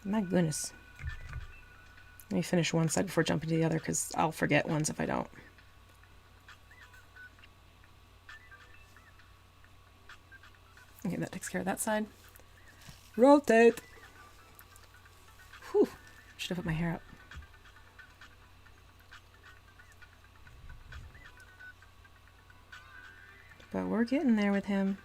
My goodness. Let me finish one side before jumping to the other, because I'll forget ones if I don't. Okay, that takes care of that side. Rotate! Whew. Should have put my hair up. But we're getting there with him.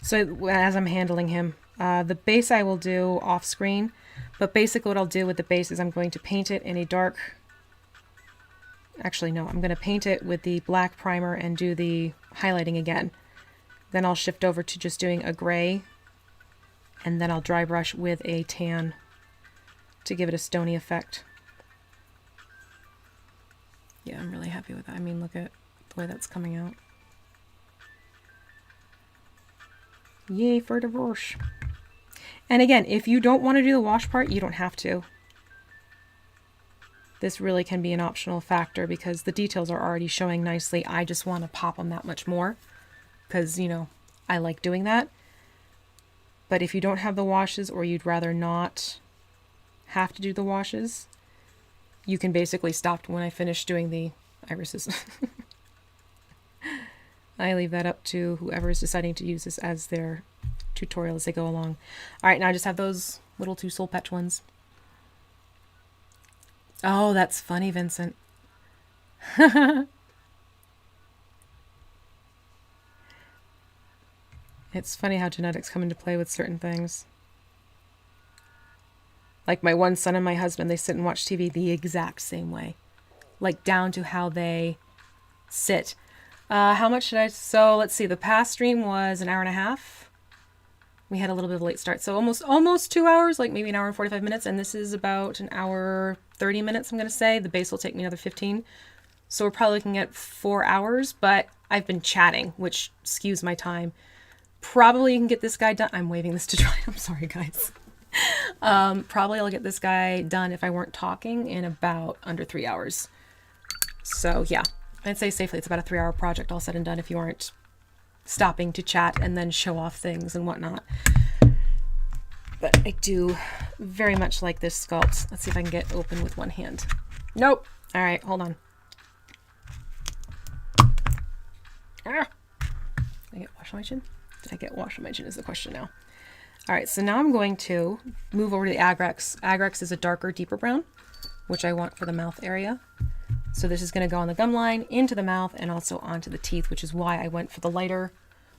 So as I'm handling him, the base I will do off screen, but basically what I'll do with the base is I'm going to paint it in a dark, actually no, I'm going to paint it with the black primer and do the highlighting again. Then I'll shift over to just doing a gray, and then I'll dry brush with a tan to give it a stony effect. Yeah, I'm really happy with that. I mean, look at the way that's coming out. Yay for divorce. And again, if you don't want to do the wash part, you don't have to. This really can be an optional factor because the details are already showing nicely. I just want to pop them that much more because, you know, I like doing that. But if you don't have the washes or you'd rather not have to do the washes, you can basically stop when I finish doing the irises. I leave that up to whoever is deciding to use this as their tutorial as they go along. All right, now I just have those little 2 soul patch ones. Oh, that's funny, Vincent. It's funny how genetics come into play with certain things. Like my one son and my husband, they sit and watch TV the exact same way. Like down to how they sit. How much did I... So let's see, the past stream was an hour and a half. We had a little bit of a late start. So almost 2 hours, like maybe an hour and 45 minutes. And this is about an hour 30 minutes, I'm going to say. The base will take me another 15. So we're probably looking at 4 hours. But I've been chatting, which skews my time. Probably you can get this guy done. I'm waving this to dry. I'm sorry, guys. Probably I'll get this guy done if I weren't talking in about under 3 hours. So yeah, I'd say safely it's about a 3-hour project all said and done if you aren't stopping to chat and then show off things and whatnot. But I do very much like this sculpt. Let's see if I can get open with one hand. Nope. All right, hold on. Ah. Did I get wash on my chin? Did I get wash on my chin is the question now. All right, so now I'm going to move over to the Agrax. Agrax is a darker, deeper brown, which I want for the mouth area. So this is going to go on the gum line, into the mouth, and also onto the teeth, which is why I went for the lighter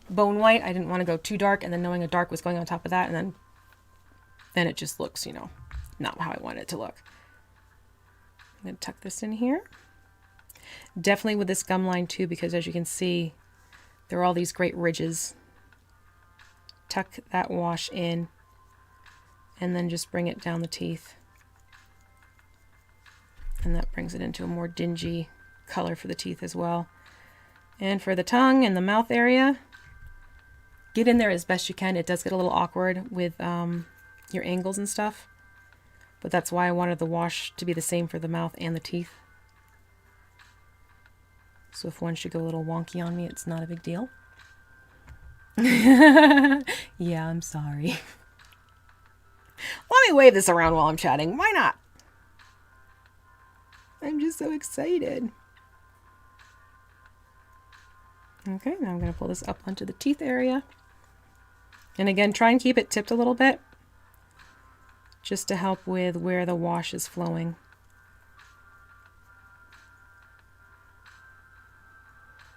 bone white. I didn't want to go too dark, and then knowing a dark was going on top of that, and then it just looks, you know, not how I want it to look. I'm going to tuck this in here. Definitely with this gum line too, because as you can see, there are all these great ridges. Tuck that wash in, and then just bring it down the teeth. And that brings it into a more dingy color for the teeth as well. And for the tongue and the mouth area, get in there as best you can. It does get a little awkward with your angles and stuff, but that's why I wanted the wash to be the same for the mouth and the teeth. So if one should go a little wonky on me, it's not a big deal. Yeah, I'm sorry. Let me wave this around while I'm chatting. Why not? I'm just so excited. Okay, now I'm going to pull this up onto the teeth area. And again, try and keep it tipped a little bit, just to help with where the wash is flowing.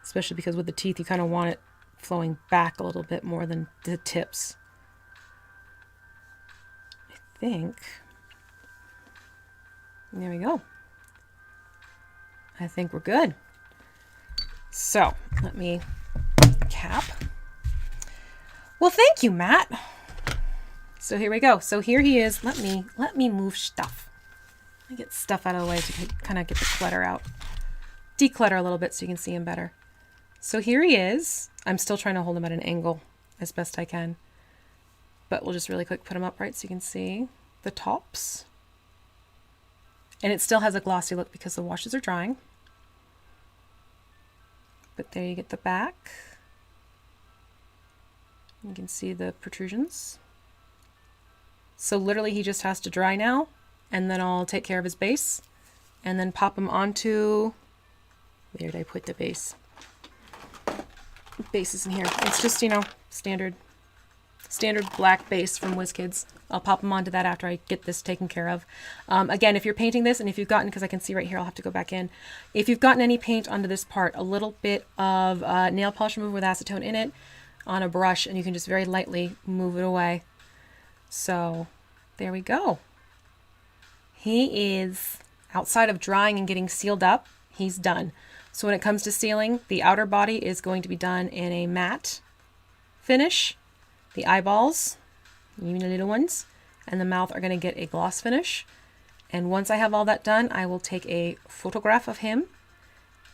Especially because with the teeth, you kind of want it flowing back a little bit more than the tips. I think. There we go. I think we're good. So let me cap. Well, thank you, Matt. So here we go. So here he is. Let me move stuff. Let me get stuff out of the way to kind of get the clutter out. Declutter a little bit so you can see him better. So here he is. I'm still trying to hold him at an angle as best I can. But we'll just really quick put him upright so you can see the tops. And it still has a glossy look because the washes are drying. But there you get the back. You can see the protrusions. So literally he just has to dry now, and then I'll take care of his base and then pop him onto, where did I put the base? Base is in here. It's just, you know, standard black base from WizKids. I'll pop them onto that after I get this taken care of. Again, if you're painting this, and if you've gotten, because I can see right here, I'll have to go back in. If you've gotten any paint onto this part, a little bit of nail polish remover with acetone in it on a brush, and you can just very lightly move it away. So there we go. He is, outside of drying and getting sealed up, he's done. So when it comes to sealing, the outer body is going to be done in a matte finish. The eyeballs, even the little ones, and the mouth are going to get a gloss finish. And once I have all that done, I will take a photograph of him,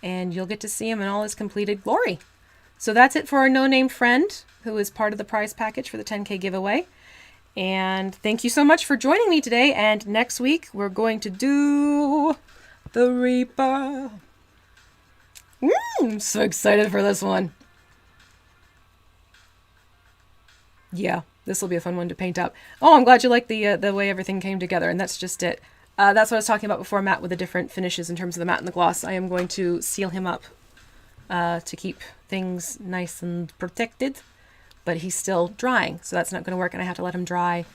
and you'll get to see him in all his completed glory. So that's it for our no-name friend, who is part of the prize package for the 10K giveaway. And thank you so much for joining me today. And next week, we're going to do the Reaper. I'm so excited for this one. Yeah, this will be a fun one to paint up. Oh, I'm glad you like the way everything came together, and that's just it. That's what I was talking about before, Matt, with the different finishes in terms of the matte and the gloss. I am going to seal him up to keep things nice and protected, but he's still drying, so that's not going to work, and I have to let him dry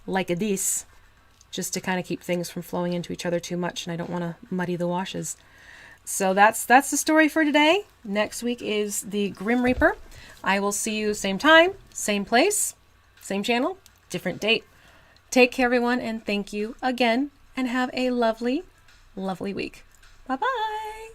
like this just to kind of keep things from flowing into each other too much, and I don't want to muddy the washes. So that's the story for today. Next week is the Grim Reaper. I will see you same time, same place, same channel, different date. Take care, everyone, and thank you again, and have a lovely, lovely week. Bye-bye.